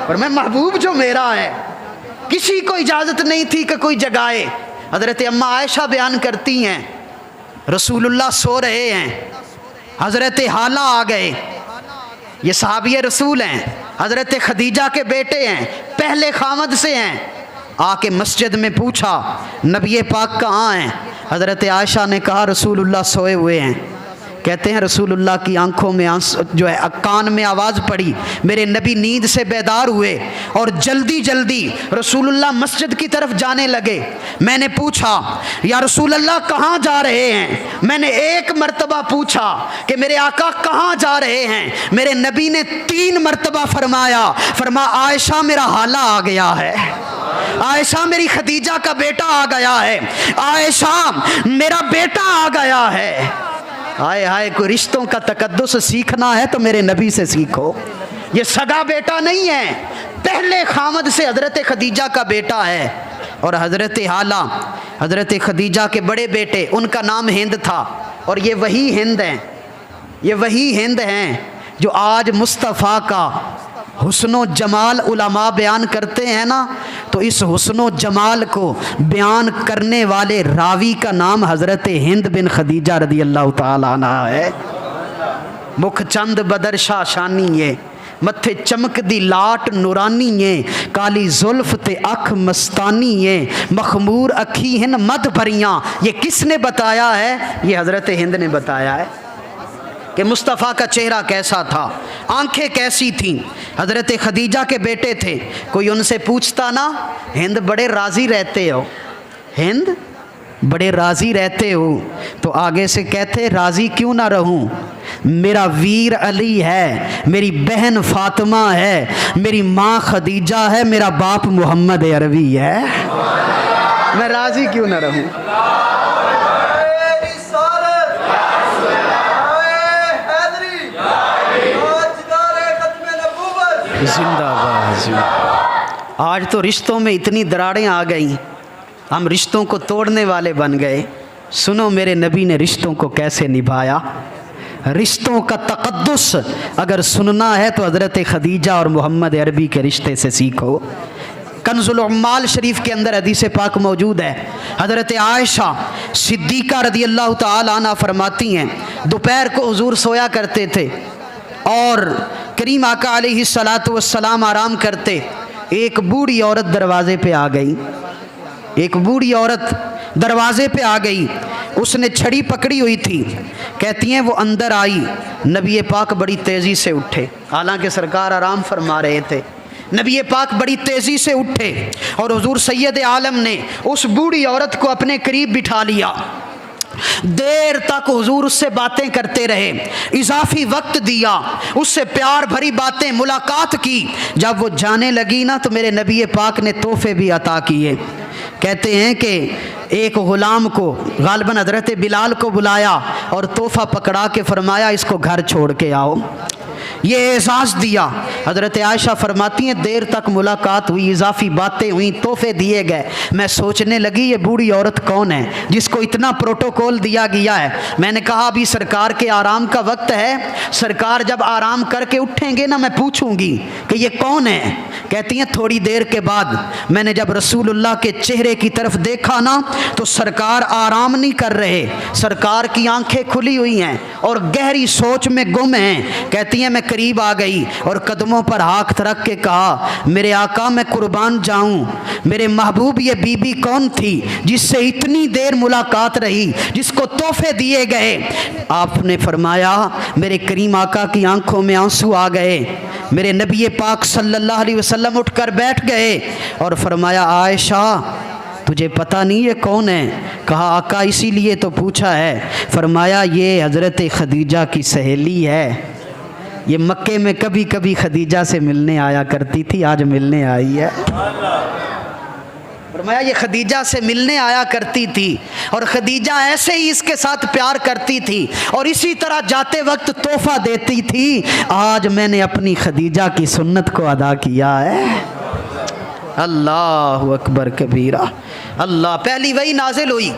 और मैं महबूब जो मेरा है, किसी को इजाज़त नहीं थी कि कोई जगाए। हज़रत अम्मा आयशा बयान करती हैं, रसूलुल्लाह सो रहे हैं, हज़रत हाला आ गए। ये सहाबी रसूल हैं, हज़रत खदीजा के बेटे हैं, पहले खामद से हैं। आके मस्जिद में पूछा, नबी पाक कहाँ हैं? हज़रत आयशा ने कहा रसूलुल्लाह सोए हुए हैं। कहते हैं रसूलुल्लाह की आंखों में जो है कान में आवाज़ पड़ी, मेरे नबी नींद से बेदार हुए और जल्दी जल्दी रसूलुल्लाह मस्जिद की तरफ जाने लगे। मैंने पूछा, या रसूलुल्लाह कहाँ जा रहे हैं? मैंने 1 मरतबा पूछा कि मेरे आका कहाँ जा रहे हैं? मेरे नबी ने 3 मरतबा फरमाया, आयशा मेरा हाला आ गया है, आयशा मेरी खदीजा का बेटा आ गया है, आयशा मेरा बेटा आ गया है। हाय हाय, कोई रिश्तों का तकद्दुस सीखना है तो मेरे नबी से सीखो। ये सगा बेटा नहीं है, पहले खामद से हज़रत खदीजा का बेटा है। और हज़रत हाला, हज़रत खदीजा के बड़े बेटे, उनका नाम हिंद था। और ये वही हिंद हैं, ये वही हिंद हैं जो आज मुस्तफ़ा का हुस्नो जमाल उलमा बयान करते हैं ना, तो इस हुस्नो जमाल को बयान करने वाले रावी का नाम हज़रत हिंद बिन खदीजा रदी अल्लाह ताला अन्हा है। मुख चंद बदर शाशानी है, मत्थे चमक दी लाट नूरानी है, काली जुल्फ ते अख मस्तानी है, मखमूर अखी हिन मद भरियाँ। ये किसने बताया है? ये हज़रत हिंद ने बताया है कि मुस्तफ़ा का चेहरा कैसा था, आंखें कैसी थीं। हज़रत खदीजा के बेटे थे, कोई उनसे पूछता ना, हिंद बड़े राज़ी रहते हो, हिंद बड़े राज़ी रहते हो, तो आगे से कहते राज़ी क्यों ना रहूं, मेरा वीर अली है, मेरी बहन फ़ातिमा है, मेरी माँ खदीजा है, मेरा बाप मोहम्मद अरबी है, मैं राज़ी क्यों ना रहूं। जिंदाबाद। आज तो रिश्तों में इतनी दरारें आ गई, हम रिश्तों को तोड़ने वाले बन गए। सुनो मेरे नबी ने रिश्तों को कैसे निभाया। रिश्तों का तकद्दुस अगर सुनना है तो हज़रत खदीजा और मोहम्मद अरबी के रिश्ते से सीखो। कंजुल उम्माल शरीफ के अंदर हदीस पाक मौजूद है। हज़रत आयशा सिद्दीक़ा रदी अल्लाह ताला अन्हा फरमाती हैं, दोपहर को हुजूर सोया करते थे और करीम आका अलैहिस्सलातु वस्सलाम आराम करते। एक बूढ़ी औरत दरवाज़े पे आ गई, एक बूढ़ी औरत दरवाज़े पे आ गई, उसने छड़ी पकड़ी हुई थी। कहती हैं वो अंदर आई, नबी पाक बड़ी तेज़ी से उठे, हालांकि सरकार आराम फरमा रहे थे। नबी पाक बड़ी तेज़ी से उठे और हुजूर सैयद आलम ने उस बूढ़ी औरत को अपने करीब बिठा लिया। دیر تک حضور اس سے باتیں کرتے رہے، اضافی وقت دیا، اس سے پیار بھری باتیں، ملاقات کی۔ جب وہ جانے لگی نا تو میرے نبی پاک نے تحفے بھی عطا کیے۔ کہتے ہیں کہ ایک غلام کو، غالباً حضرت بلال کو بلایا اور تحفہ پکڑا کے فرمایا اس کو گھر چھوڑ کے آؤ، یہ اعزاز دیا۔ حضرت عائشہ فرماتی ہیں دیر تک ملاقات ہوئی، اضافی باتیں ہوئیں، تحفے دیے گئے۔ میں سوچنے لگی یہ بوڑھی عورت کون ہے جس کو اتنا پروٹوکول دیا گیا ہے۔ میں نے کہا ابھی سرکار کے آرام کا وقت ہے، سرکار جب آرام کر کے اٹھیں گے نا میں پوچھوں گی کہ یہ کون ہے۔ کہتی ہیں تھوڑی دیر کے بعد میں نے جب رسول اللہ کے چہرے کی طرف دیکھا نا تو سرکار آرام نہیں کر رہے، سرکار کی آنکھیں کھلی ہوئی ہیں اور گہری سوچ میں گم ہیں۔ کہتی ہیں میں قریب آ گئی اور قدموں پر ہاتھ رکھ کے کہا میرے آقا میں قربان جاؤں، میرے محبوب یہ بی بی کون تھی جس سے اتنی دیر ملاقات رہی، جس کو تحفے دیے گئے؟ آپ نے فرمایا میرے کریم آقا کی آنکھوں میں آنسو آ گئے۔ میرے نبی پاک صلی اللہ علیہ وسلم اٹھ کر بیٹھ گئے اور فرمایا عائشہ تجھے پتہ نہیں یہ کون ہے؟ کہا آقا اسی لیے تو پوچھا ہے۔ فرمایا یہ حضرت خدیجہ کی سہیلی ہے، یہ مکے میں کبھی کبھی خدیجہ سے ملنے آیا کرتی تھی، آج ملنے آئی ہے۔ فرمایا یہ خدیجہ سے ملنے آیا کرتی تھی اور خدیجہ ایسے ہی اس کے ساتھ پیار کرتی تھی اور اسی طرح جاتے وقت تحفہ دیتی تھی، آج میں نے اپنی خدیجہ کی سنت کو ادا کیا ہے۔ اللہ اکبر کبیرہ۔ اللہ پہلی وہی نازل ہوئی،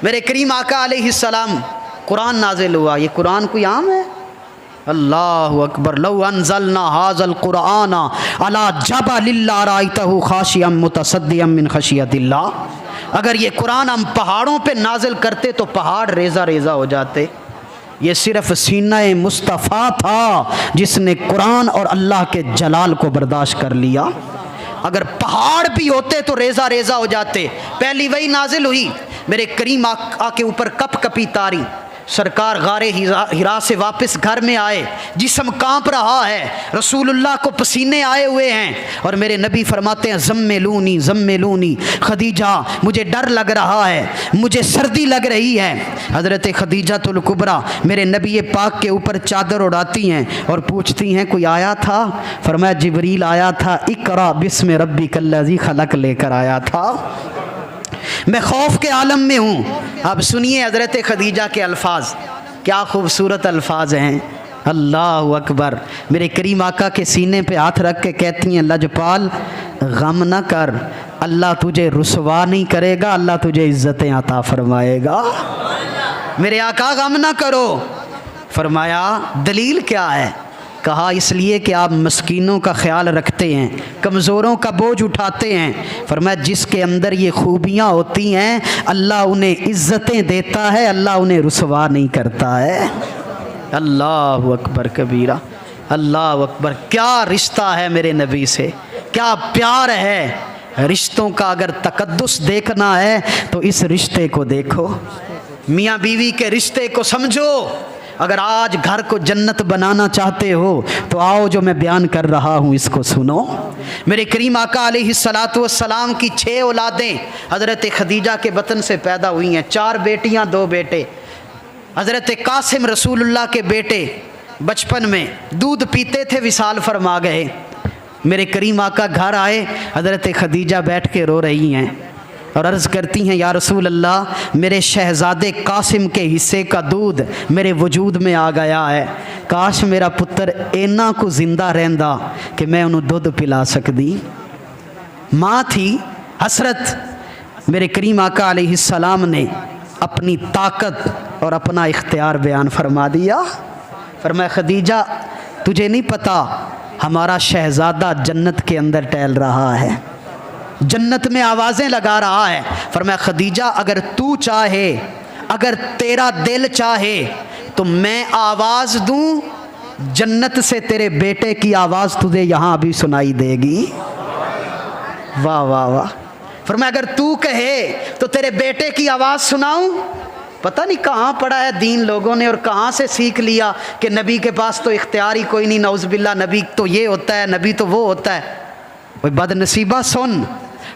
میرے کریم آقا علیہ السلام، قرآن نازل ہوا۔ یہ قرآن کوئی عام ہے؟ اللہ اکبر۔ لو انزلنا هذا القرآن على جبل لرأيته خاشعا متصدعا من خشیۃ اللہ، اگر یہ قرآن ہم پہاڑوں پہ نازل کرتے تو پہاڑ ریزہ ریزہ ہو جاتے۔ یہ صرف سینہ مصطفیٰ تھا جس نے قرآن اور اللہ کے جلال کو برداشت کر لیا، اگر پہاڑ بھی ہوتے تو ریزہ ریزہ ہو جاتے۔ پہلی وہی نازل ہوئی، میرے کریم آقا کے اوپر کپ کپی تاری، سرکار غار ہرا سے واپس گھر میں آئے، جسم کانپ رہا ہے، رسول اللہ کو پسینے آئے ہوئے ہیں اور میرے نبی فرماتے ہیں زملونی زملونی، خدیجہ مجھے ڈر لگ رہا ہے، مجھے سردی لگ رہی ہے۔ حضرت خدیجہ الکبریٰ میرے نبی پاک کے اوپر چادر اڑاتی ہیں اور پوچھتی ہیں کوئی آیا تھا؟ فرمایا جبریل آیا تھا، اقرا بسم ربک الذی خلق لے کر آیا تھا۔ میں خوف کے عالم میں ہوں۔ اب سنیے حضرت خدیجہ کے الفاظ، کیا خوبصورت الفاظ ہیں، اللہ اکبر۔ میرے کریم آقا کے سینے پہ ہاتھ رکھ کے کہتی ہیں لجپال غم نہ کر، اللہ تجھے رسوا نہیں کرے گا، اللہ تجھے عزتیں عطا فرمائے گا۔ میرے آقا غم نہ کرو۔ فرمایا دلیل کیا ہے؟ کہا اس لیے کہ آپ مسکینوں کا خیال رکھتے ہیں، کمزوروں کا بوجھ اٹھاتے ہیں۔ فرمایا جس کے اندر یہ خوبیاں ہوتی ہیں اللہ انہیں عزتیں دیتا ہے، اللہ انہیں رسوا نہیں کرتا ہے۔ اللہ اکبر کبیرہ، اللہ اکبر۔ کیا رشتہ ہے میرے نبی سے، کیا پیار ہے۔ رشتوں کا اگر تقدس دیکھنا ہے تو اس رشتے کو دیکھو، میاں بیوی کے رشتے کو سمجھو۔ اگر آج گھر کو جنت بنانا چاہتے ہو تو آؤ جو میں بیان کر رہا ہوں اس کو سنو۔ میرے کریم آقا علیہ السلام کی 6 اولادیں حضرت خدیجہ کے بطن سے پیدا ہوئی ہیں، 4 بیٹیاں 2 بیٹے۔ حضرت قاسم رسول اللہ کے بیٹے بچپن میں دودھ پیتے تھے، وصال فرما گئے۔ میرے کریم آقا گھر آئے، حضرت خدیجہ بیٹھ کے رو رہی ہیں اور عرض کرتی ہیں یا رسول اللہ میرے شہزادے قاسم کے حصے کا دودھ میرے وجود میں آ گیا ہے، کاش میرا پتر اینا کو زندہ رہندا کہ میں انہوں دودھ پلا سکتی۔ ماں تھی حسرت۔ میرے کریم آقا علیہ السلام نے اپنی طاقت اور اپنا اختیار بیان فرما دیا۔ فرمایا خدیجہ تجھے نہیں پتا ہمارا شہزادہ جنت کے اندر ٹہل رہا ہے، جنت میں آوازیں لگا رہا ہے۔ فرمایا خدیجہ اگر تو چاہے، اگر تیرا دل چاہے تو میں آواز دوں، جنت سے تیرے بیٹے کی آواز تجھے یہاں ابھی سنائی دے گی۔ واہ واہ واہ۔ فرمایا اگر تو کہے تو تیرے بیٹے کی آواز سناؤں۔ پتہ نہیں کہاں پڑا ہے دین لوگوں نے اور کہاں سے سیکھ لیا کہ نبی کے پاس تو اختیار ہی کوئی نہیں، نعوذ باللہ، نبی تو یہ ہوتا ہے، نبی تو وہ ہوتا ہے۔ وہ بد نصیبہ سن،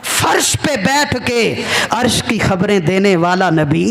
فرش پہ بیٹھ کے عرش کی خبریں دینے والا نبی،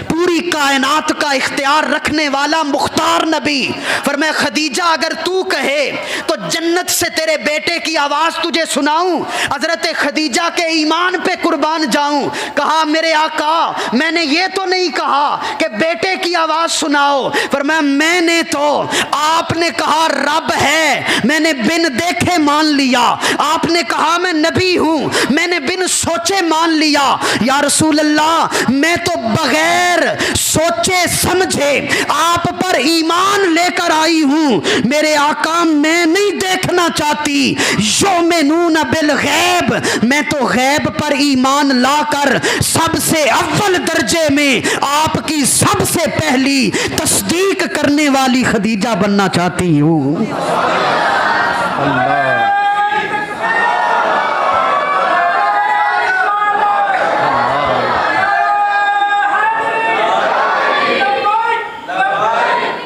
پورے पूरी कायनात का इख्तियार रखने वाला मुख्तार नबी। फरमाया खदीजा अगर तू कहे तो जन्नत से तेरे बेटे की आवाज़ तुझे सुनाऊं। हज़रत खदीजा के ईमान पे कुर्बान जाऊं। कहा मेरे आका मैंने ये तो नहीं कहा कि बेटे की आवाज़ सुनाओ। फरमाया मैंने तो, आपने कहा रब है, मैंने बिन देखे मान लिया। आपने कहा मैं नबी हूँ, मैंने बिन सोचे मान लिया। या रसूल अल्लाह मैं तो बगैर सोचे समझे आप पर ईमान लेकर आई हूँ। मेरे आका मैं नहीं देखना चाहती युमिनून बिल गैब, मैं तो गैब पर ईमान लाकर सबसे अव्वल दर्जे में आपकी सबसे पहली तस्दीक करने वाली खदीजा बनना चाहती हूँ।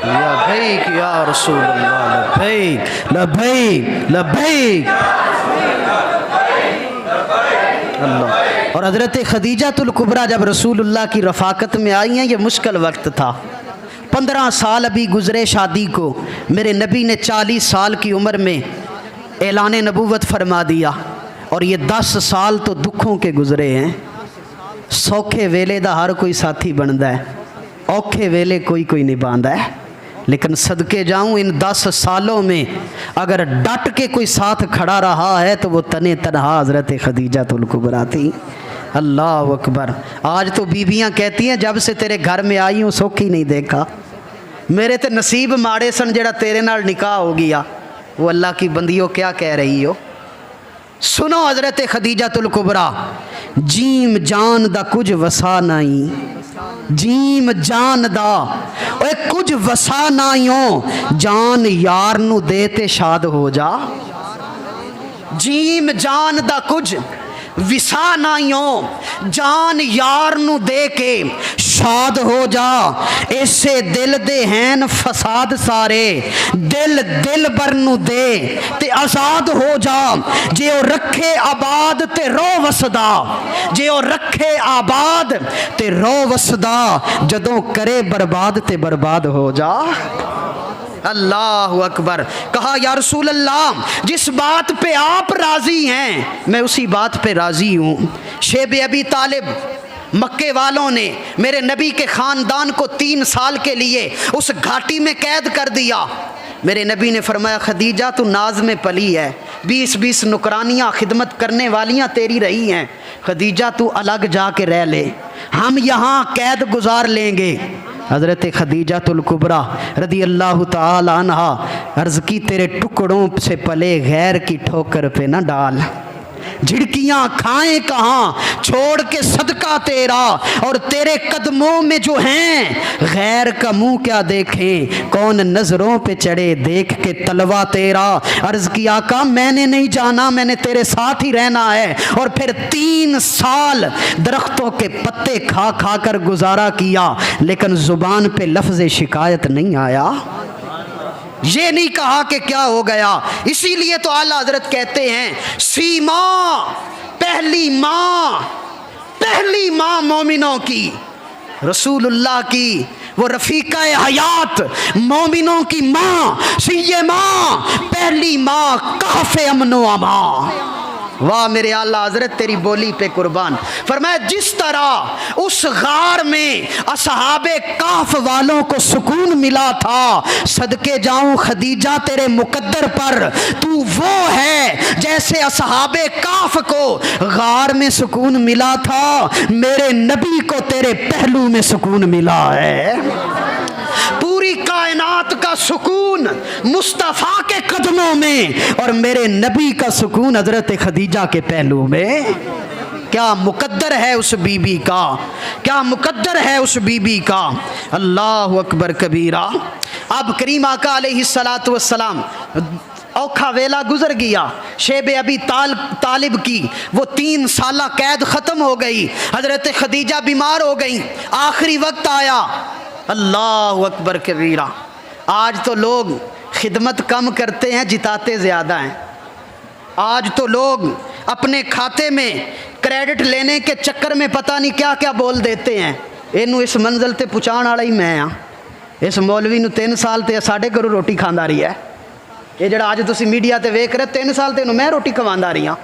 लबैक या रसूल अल्लाह, लबैक लबैक लबैक अल्लाह। और हज़रत खदीजातुल कुबरा जब रसूलुल्लाह की रफ़ाकत में आई हैं, ये मुश्किल वक्त था। 15 साल अभी गुज़रे शादी को। मेरे नबी ने 40 साल की उम्र में ऐलान नबूवत फरमा दिया और ये 10 साल तो दुखों के गुज़रे हैं। सौखे वेले दा हर कोई साथी बनता है, औखे वेले कोई कोई नहीं बांधा है। लेकिन सदके जाऊं इन 10 सालों में अगर डट के कोई साथ खड़ा रहा है तो वो तने तनहा हज़रत खदीजातुल कुबरा थी। अल्लाह अकबर। आज तो बीबियां कहती हैं जब से तेरे घर में आई हूँ सौखी नहीं देखा, मेरे तो नसीब माड़े सन जेड़ा तेरे नाल निकाह हो गया। वो अल्लाह की बंदियों क्या कह रही हो। सुनो हज़रत खदीजातुल कुबरा, जीम जान दा कुछ वसा नहीं, जीम जान दा ओए कुछ वसा नाइयों, जान यार नू दे ते शाद हो जा। जीम जान दा कुछ विसा नाइयों, जान यार नू दे के शाद हो जा। ऐसे दिल दे हैं फसाद सारे, दिल दिल बर नू दे ते आजाद हो जा। जे ओ रखे आबाद ते रो वसदा, जे ओ रखे आबाद ते रो वसदा, जदों करे बर्बाद ते बर्बाद हो जा। अल्लाह अकबर। कहा या रसूल अल्लाह जिस बात पे आप राज़ी हैं मैं उसी बात पे राज़ी हूँ। शेब अबी तालिब मक्के वालों ने मेरे नबी के ख़ानदान को 3 साल के लिए उस घाटी में कैद कर दिया। मेरे नबी ने फरमाया खदीजा तू नाज में पली है, 20-20 नुकरानियाँ खिदमत करने वालियाँ तेरी रही हैं। खदीजा तू अलग जाके रह ले, हम यहाँ कैद गुजार लेंगे। हज़रत खदीजातुल कुबरा रदी अल्लाह ताला अन्हा अर्ज़ की तेरे टुकड़ों से पले गैर की ठोकर पे न डाल, झिड़कियाँ खाएं कहाँ छोड़ के सदका तेरा, और तेरे कदमों में जो हैं गैर का मुंह क्या देखें, कौन नज़रों पे चढ़े देख के तलवा तेरा। अर्ज़ की आका मैंने नहीं जाना, मैंने तेरे साथ ही रहना है। और फिर 3 साल दरख्तों के पत्ते खा खा कर गुजारा किया, लेकिन ज़ुबान पे लफ्ज़ शिकायत नहीं आया। ये नहीं कहा कि क्या हो गया। इसीलिए तो आला हजरत कहते हैं सीमा पहली माँ मोमिनों की, रसूलुल्लाह की वो रफ़ीका हयात मोमिनों की माँ, सीये माँ पहली माँ काफ़े अमनो अमा। वाह मेरे आला हजरत तेरी बोली पे कुर्बान। फरमाया जिस तरह उस गार में असहाबे काफ वालों को सुकून मिला था, सदके जाऊं खदीजा तेरे मुकद्दर पर तू वो है जैसे असहाबे काफ को गार में सुकून मिला था, मेरे नबी को तेरे पहलू में सुकून मिला है। पूरी कायनात का सुकून मुस्तफ़ा के कदमों में और मेरे नबी का सुकून हज़रत खदीजा के पहलू में। क्या मुकद्दर है उस बीबी का, क्या मुकद्दर है उस बीबी का। अल्लाह अकबर कबीरा। अब करीम आका अलैहिस्सलातु वस्सलाम औखा वेला गुजर गया। शेब अबी तालिब की वो 3 साला कैद ख़त्म हो गई। हज़रत खदीजा बीमार हो गई। आखिरी वक्त आया। अल्लाह अकबर कबीरा। आज तो लोग खिदमत कम करते हैं, जिताते ज़्यादा हैं। आज तो लोग अपने खाते में क्रेडिट लेने के चक्कर में पता नहीं क्या क्या बोल देते हैं। ਇਹਨੂੰ ਇਸ ਮੰਜ਼ਲ ਤੇ ਪਹੁੰਚਾਉਣ ਵਾਲਾ ਹੀ ਮੈਂ ਆ। ਇਸ ਮੌਲਵੀ ਨੂੰ 3 ਸਾਲ ਤੇ ਸਾਡੇ ਘਰੋਂ ਰੋਟੀ ਖਾਂਦਾ ਰਹੀ ਹੈ। ਇਹ ਜਿਹੜਾ ਅੱਜ ਤੁਸੀਂ मीडिया ਤੇ ਵੇਖ ਰਹੇ 3 साल ਤੇ मैं रोटी खवांदा रही हाँ।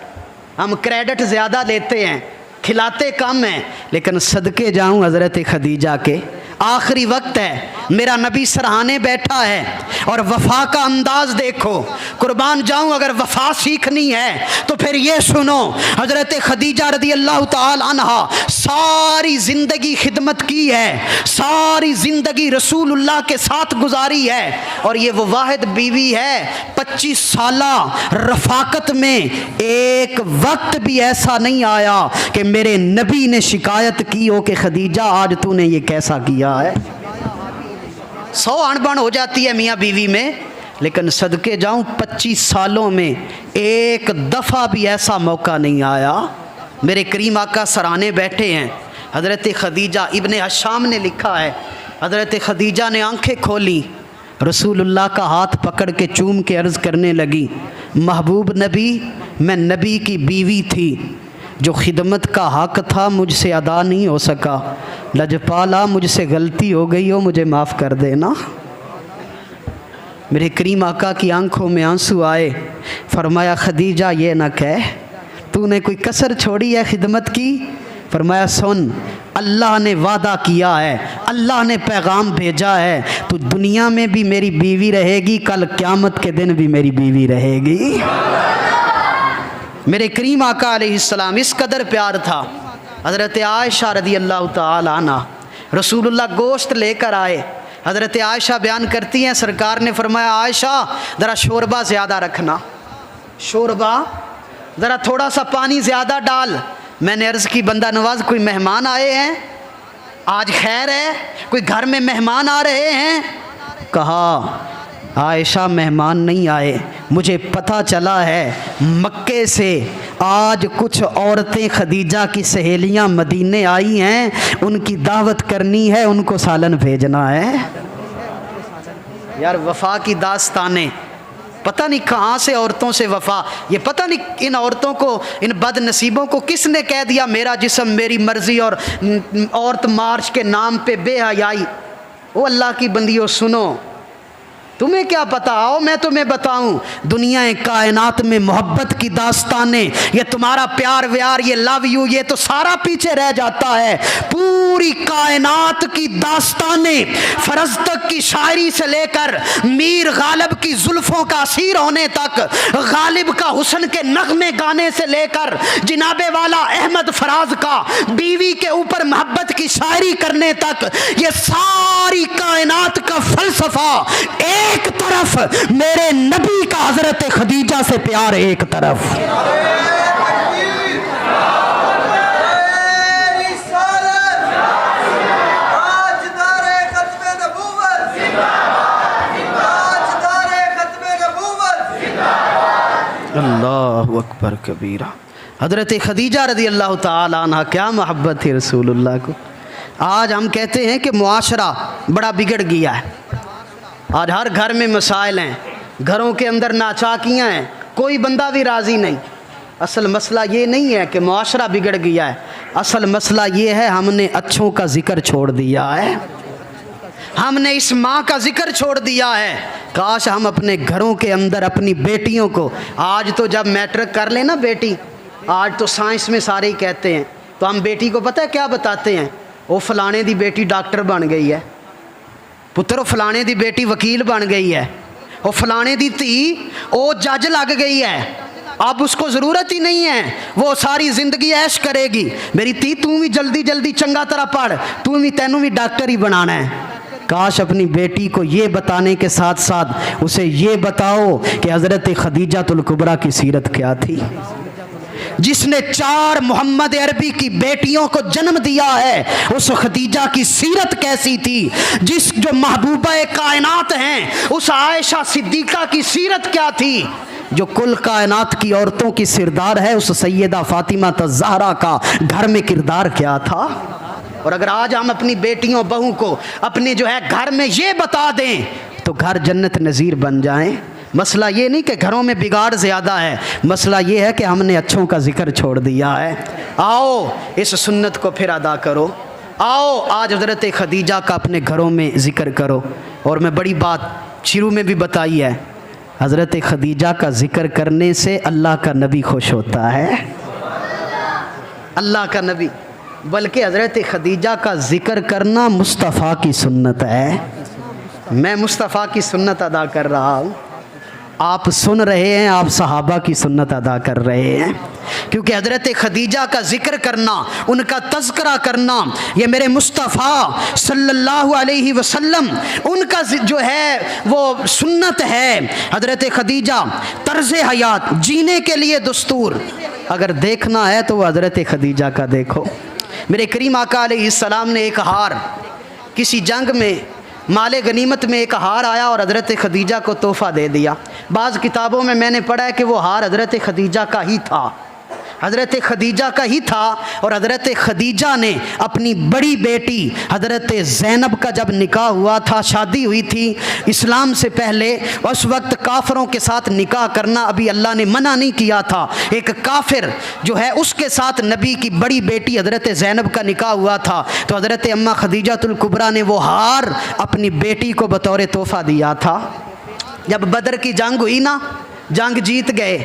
हम क्रेडिट ज़्यादा लेते हैं, खिलाते कम हैं, लेकिन सदके जाऊँ हज़रत खदीजा के। आखिरी वक्त है, मेरा नबी सरहाने बैठा है और वफ़ा का अंदाज़ देखो। कुर्बान जाऊँ, अगर वफ़ा सीखनी है तो फिर ये सुनो, हज़रत खदीजा रदी अल्लाह ताला अन्हा सारी ज़िंदगी खिदमत की है, सारी ज़िंदगी रसूलुल्लाह के साथ गुजारी है, और ये वो वाहिद बीवी है 25 साला रफ़ाकत में एक वक्त भी ऐसा नहीं आया कि मेरे नबी ने शिकायत की हो कि खदीजा आज तूने ये कैसा किया है। 100 अणबण हो जाती है मियाँ बीवी में, लेकिन सदके जाऊं 25 सालों में एक दफ़ा भी ऐसा मौका नहीं आया। मेरे करीम आका सराहने बैठे हैं। हज़रत खदीजा, इब्ने हशाम ने लिखा है, हज़रत खदीजा ने आंखें खोली, रसूलुल्लाह का हाथ पकड़ के चूम के अर्ज़ करने लगी, महबूब नबी, मैं नबी की बीवी थी, जो खिदमत का हक़ था मुझसे अदा नहीं हो सका, लजपाला मुझसे गलती हो गई हो, मुझे माफ़ कर देना। मेरे करीम आका की आंखों में आंसू आए। फरमाया खदीजा ये न कह तूने कोई कसर छोड़ी है खिदमत की। फरमाया सुन, अल्लाह ने वादा किया है, अल्लाह ने पैगाम भेजा है, तू दुनिया में भी मेरी बीवी रहेगी, कल क़यामत के दिन भी मेरी बीवी रहेगी। मेरे करीम आका अलैहिस्सलाम इस कदर प्यार था। हज़रत आयशा रदी अल्लाह ताला अन्हा रसूलुल्लाह गोश्त लेकर आए। हज़रत आयशा बयान करती हैं, सरकार ने फरमाया आयशा ज़रा शोरबा ज़्यादा रखना, शोरबा ज़रा थोड़ा सा पानी ज़्यादा डाल। मैंने अर्ज़ की बंदा नवाज कोई मेहमान आए हैं, आज खैर है, कोई घर में मेहमान आ रहे हैं। कहा आयशा मेहमान नहीं आए, मुझे पता चला है मक्के से आज कुछ औरतें खदीजा की सहेलियां मदीने आई हैं, उनकी दावत करनी है, उनको सालन भेजना है। यार वफ़ा की दास्तानें, पता नहीं कहाँ से औरतों से वफ़ा, ये पता नहीं इन औरतों को, इन बदनसीबों को किसने कह दिया मेरा जिस्म मेरी मर्ज़ी, और औरत मार्च के नाम पे बेहयाई। ओ अल्लाह की बंदियों सुनो, तुम्हें क्या पता, आओ मैं तुम्हें बताऊं। दुनिया कायनात में मोहब्बत की दास्तानें, ये तुम्हारा प्यार व्यार, ये लव यू, ये तो सारा पीछे रह जाता है। पूरी कायनात की दास्तानें, फरज तक की शायरी से लेकर मीर गालिब की जुल्फों का असीर होने तक, गालिब का हुस्न के नगमे गाने से लेकर जिनाबे वाला अहमद फराज का बीवी के ऊपर मोहब्बत की शायरी करने तक, ये सारी कायनात का फलसफा एक तरफ, मेरे नबी का हजरत खदीजा से प्यार एक तरफ। अल्लाहु अकबर कबीरा। हजरत खदीजा रदी अल्लाह ताला अन्हा, क्या मोहब्बत थी रसूलुल्लाह को। आज हम कहते हैं कि मुआशरा बड़ा बिगड़ गया है, आज हर घर में मसाइल हैं, घरों के अंदर नाचाकियाँ हैं, कोई बंदा भी राज़ी नहीं। असल मसला ये नहीं है कि मुआशरा बिगड़ गया है, असल मसला ये है हमने अच्छों का जिक्र छोड़ दिया है, हमने इस माँ का जिक्र छोड़ दिया है। काश हम अपने घरों के अंदर अपनी बेटियों को, आज तो जब मैट्रिक कर लेना बेटी, आज तो साइंस में सारे ही कहते हैं, तो हम बेटी को पता है क्या बताते हैं, वो फलाने दी बेटी डॉक्टर बन गई है, पुत्र फलाने दी बेटी वकील बन गई है, और फलाने दी धी वो जज लग गई है, अब उसको ज़रूरत ही नहीं है, वो सारी ज़िंदगी ऐश करेगी। मेरी धी तू भी जल्दी जल्दी चंगा तरह पढ़, तू भी तैनू भी डॉक्टर ही बनाना है। काश अपनी बेटी को ये बताने के साथ साथ उसे ये बताओ कि हज़रत खदीजातुल कुबरा की सीरत क्या थी, जिसने 4 मोहम्मद अरबी की बेटियों को जन्म दिया है, उस खदीजा की सीरत कैसी थी। जो महबूबा कायनात हैं, उस आयशा सिद्दीक़ा की सीरत क्या थी। जो कुल कायनात की औरतों की सिरदार है, उस सैयदा फातिमा ज़हरा का घर में किरदार क्या था। और अगर आज हम अपनी बेटियों बहू को अपने जो है घर में ये बता दें तो घर जन्नत नज़ीर बन जाएं। मसला ये नहीं कि घरों में बिगाड़ ज़्यादा है, मसला ये है कि हमने अच्छों का जिक्र छोड़ दिया है। आओ इस सुन्नत को फिर अदा करो। आओ आज हज़रत खदीजा का अपने घरों में ज़िक्र करो। और मैं बड़ी बात शुरू में भी बताई है, हज़रत खदीजा का ज़िक्र करने से अल्लाह का नबी खुश होता है, अल्लाह का नबी। बल्कि हज़रत खदीजा का ज़िक्र करना मुस्तफ़ा की सुन्नत है। मैं मुस्तफ़ा की सुन्नत अदा कर रहा हूँ, आप सुन रहे हैं, आप सहाबा की सुन्नत अदा कर रहे हैं। क्योंकि हज़रत खदीजा का ज़िक्र करना, उनका तज़किरा करना, ये मेरे मुस्तफ़ा सल्लल्लाहु अलैहि वसल्लम उनका जो है वो सुन्नत है। हज़रत खदीजा तर्ज़ हयात, जीने के लिए दस्तूर। अगर देखना है तो हज़रत खदीजा का देखो। मेरे करीम आका अलैहिस्सलाम ने एक हार, किसी जंग में माले गनीमत में एक हार आया और हज़रत खदीजा को तोहफ़ा दे दिया। बाज़ किताबों में मैंने पढ़ा है कि वो हार हज़रत खदीजा का ही था, हज़रत खदीजा का ही था। और हज़रत खदीजा ने अपनी बड़ी बेटी हज़रत ज़ैनब का जब निकाह हुआ था, शादी हुई थी इस्लाम से पहले, उस वक्त काफ़िरों के साथ निकाह करना अभी अल्लाह ने मना नहीं किया था। एक काफिर जो है उसके साथ नबी की बड़ी बेटी हज़रत ज़ैनब का निकाह हुआ था। तो हज़रत अम्मा खदीजातुल कुबरा ने वो हार अपनी बेटी को बतौर तोहफ़ा दिया था। जब बदर की जंग हुई ना, जंग जीत गए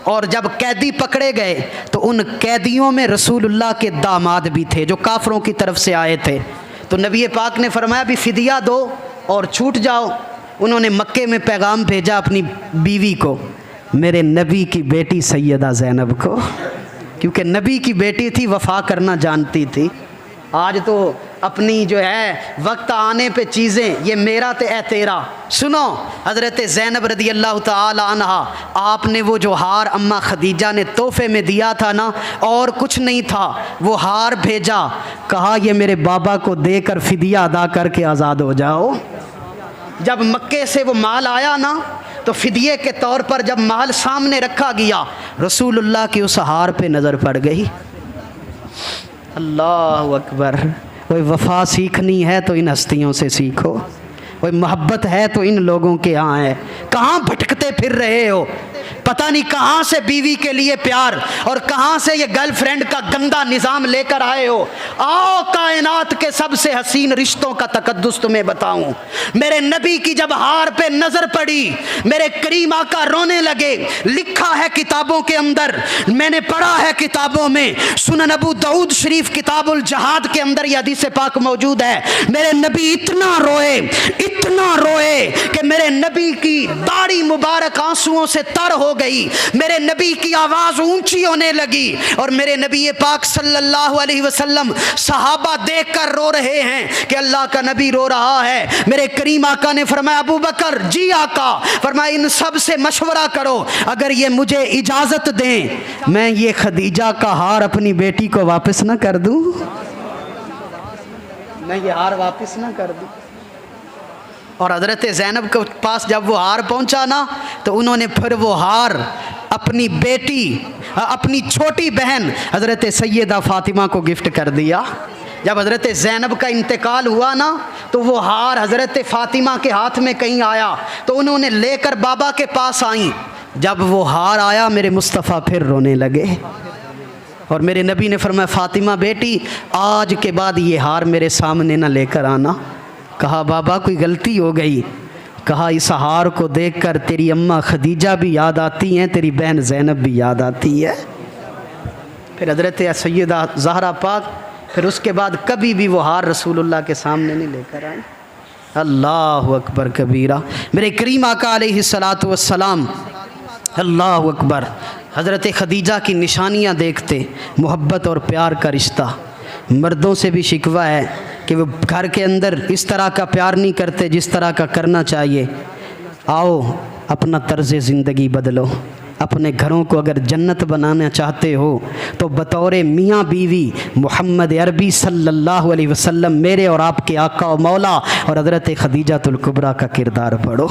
और जब कैदी पकड़े गए तो उन कैदियों में रसूलुल्लाह के दामाद भी थे जो काफरों की तरफ से आए थे। तो नबी पाक ने फरमाया भी फिदिया दो और छूट जाओ। उन्होंने मक्के में पैगाम भेजा अपनी बीवी को, मेरे नबी की बेटी सैयदा ज़ैनब को, क्योंकि नबी की बेटी थी, वफ़ा करना जानती थी। आज तो अपनी जो है वक्त आने पे चीज़ें, ये मेरा ते ए तेरा। सुनो, हज़रत ज़ैनब रदी अल्लाह ताला अन्हा, आपने वो जो हार अम्मा खदीजा ने तोहफ़े में दिया था ना, और कुछ नहीं था, वो हार भेजा, कहा ये मेरे बाबा को देकर फ़िदिया अदा करके आज़ाद हो जाओ। जब मक्के से वो माल आया ना, तो फ़िदिये के तौर पर जब माल सामने रखा गया, रसूलुल्लाह की उस हार पे नज़र पड़ गई। अल्लाह अकबर। कोई वफ़ा सीखनी है तो इन हस्तियों से सीखो, कोई मोहब्बत है तो इन लोगों के यहाँ है। कहाँ भटकते फिर रहे हो, पता नहीं कहाँ से बीवी के लिए प्यार और कहाँ से ये गर्लफ्रेंड का गंदा निज़ाम लेकर आए हो। आओ कायनात के सबसे हसीन रिश्तों का तकद्दुस तुम्हें बताऊं। मेरे नबी की जब हार पे नज़र पड़ी, मेरे करीम आका रोने लगे। लिखा है किताबों के अंदर, मैंने पढ़ा है किताबों में, सुनन अबू दाऊद शरीफ किताबुल जहाद के अंदर यह हदीस पाक मौजूद है। मेरे नबी इतना रोए कि मेरे नबी की दाढ़ी मुबारक आंसुओं से तर हो गई, मेरे नबी की आवाज़ ऊंची होने लगी और मेरे नबी पाक सल्लल्लाहु अलैहि वसल्लम सहाबा देखकर रो रहे हैं कि अल्लाह का नबी रो रहा है। मेरे करीम आका ने फरमाया, अबू बकर जी आका, फरमाया इन सब से मशवरा करो, अगर ये मुझे इजाज़त दें मैं ये खदीजा का हार अपनी बेटी को वापस ना कर दूं, मैं ये हार वापस ना कर दूं। और हज़रत ज़ैनब के पास जब वो हार पहुंचा ना, तो उन्होंने फिर वो हार अपनी बेटी, अपनी छोटी बहन हज़रत सैयदा फ़ातिमा को गिफ्ट कर दिया। जब हज़रत ज़ैनब का इंतकाल हुआ ना, तो वो हार हज़रत फ़ातिमा के हाथ में कहीं आया, तो उन्होंने लेकर बाबा के पास आई। जब वो हार आया, मेरे मुस्तफ़ा फिर रोने लगे और मेरे नबी ने फरमाया, फ़ातिमा बेटी, आज के बाद ये हार मेरे सामने ना लेकर आना। कहा बाबा कोई गलती हो गई। कहा इस हार को देखकर तेरी अम्मा खदीजा भी याद आती हैं, तेरी बहन ज़ैनब भी याद आती है। फिर हज़रत सैयदा ज़हरा पाक फिर उसके बाद कभी भी वो हार रसूलुल्लाह के सामने नहीं लेकर आए। अल्लाह अकबर कबीरा। मेरे करीम आका अलैहिस्सलातु वस्सलाम, अल्लाह अकबर, हज़रत खदीजा की निशानियाँ देखते, मोहब्बत और प्यार का रिश्ता। मर्दों से भी शिकवा है कि वो घर के अंदर इस तरह का प्यार नहीं करते जिस तरह का करना चाहिए। आओ अपना तर्ज़ ज़िंदगी बदलो, अपने घरों को अगर जन्नत बनाना चाहते हो तो बतौर मियाँ बीवी मोहम्मद अरबी सल्लल्लाहु अलैहि वसल्लम, मेरे और आपके आका और मौला और हज़रत खदीजातुल कुबरा का किरदार पढ़ो।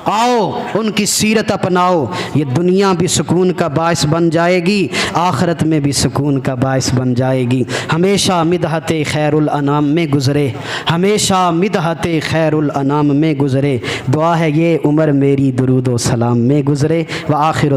आओ उनकी सीरत अपनाओ, ये दुनिया भी सुकून का बायस बन जाएगी, आखिरत में भी सुकून का बायस बन जाएगी। हमेशा मिदहत खैरुल अनाम में गुज़रे, हमेशा मिदहत खैरुल अनाम में गुज़रे। दुआ है ये उम्र मेरी दुरूद व सलाम में गुज़रे। व आखिर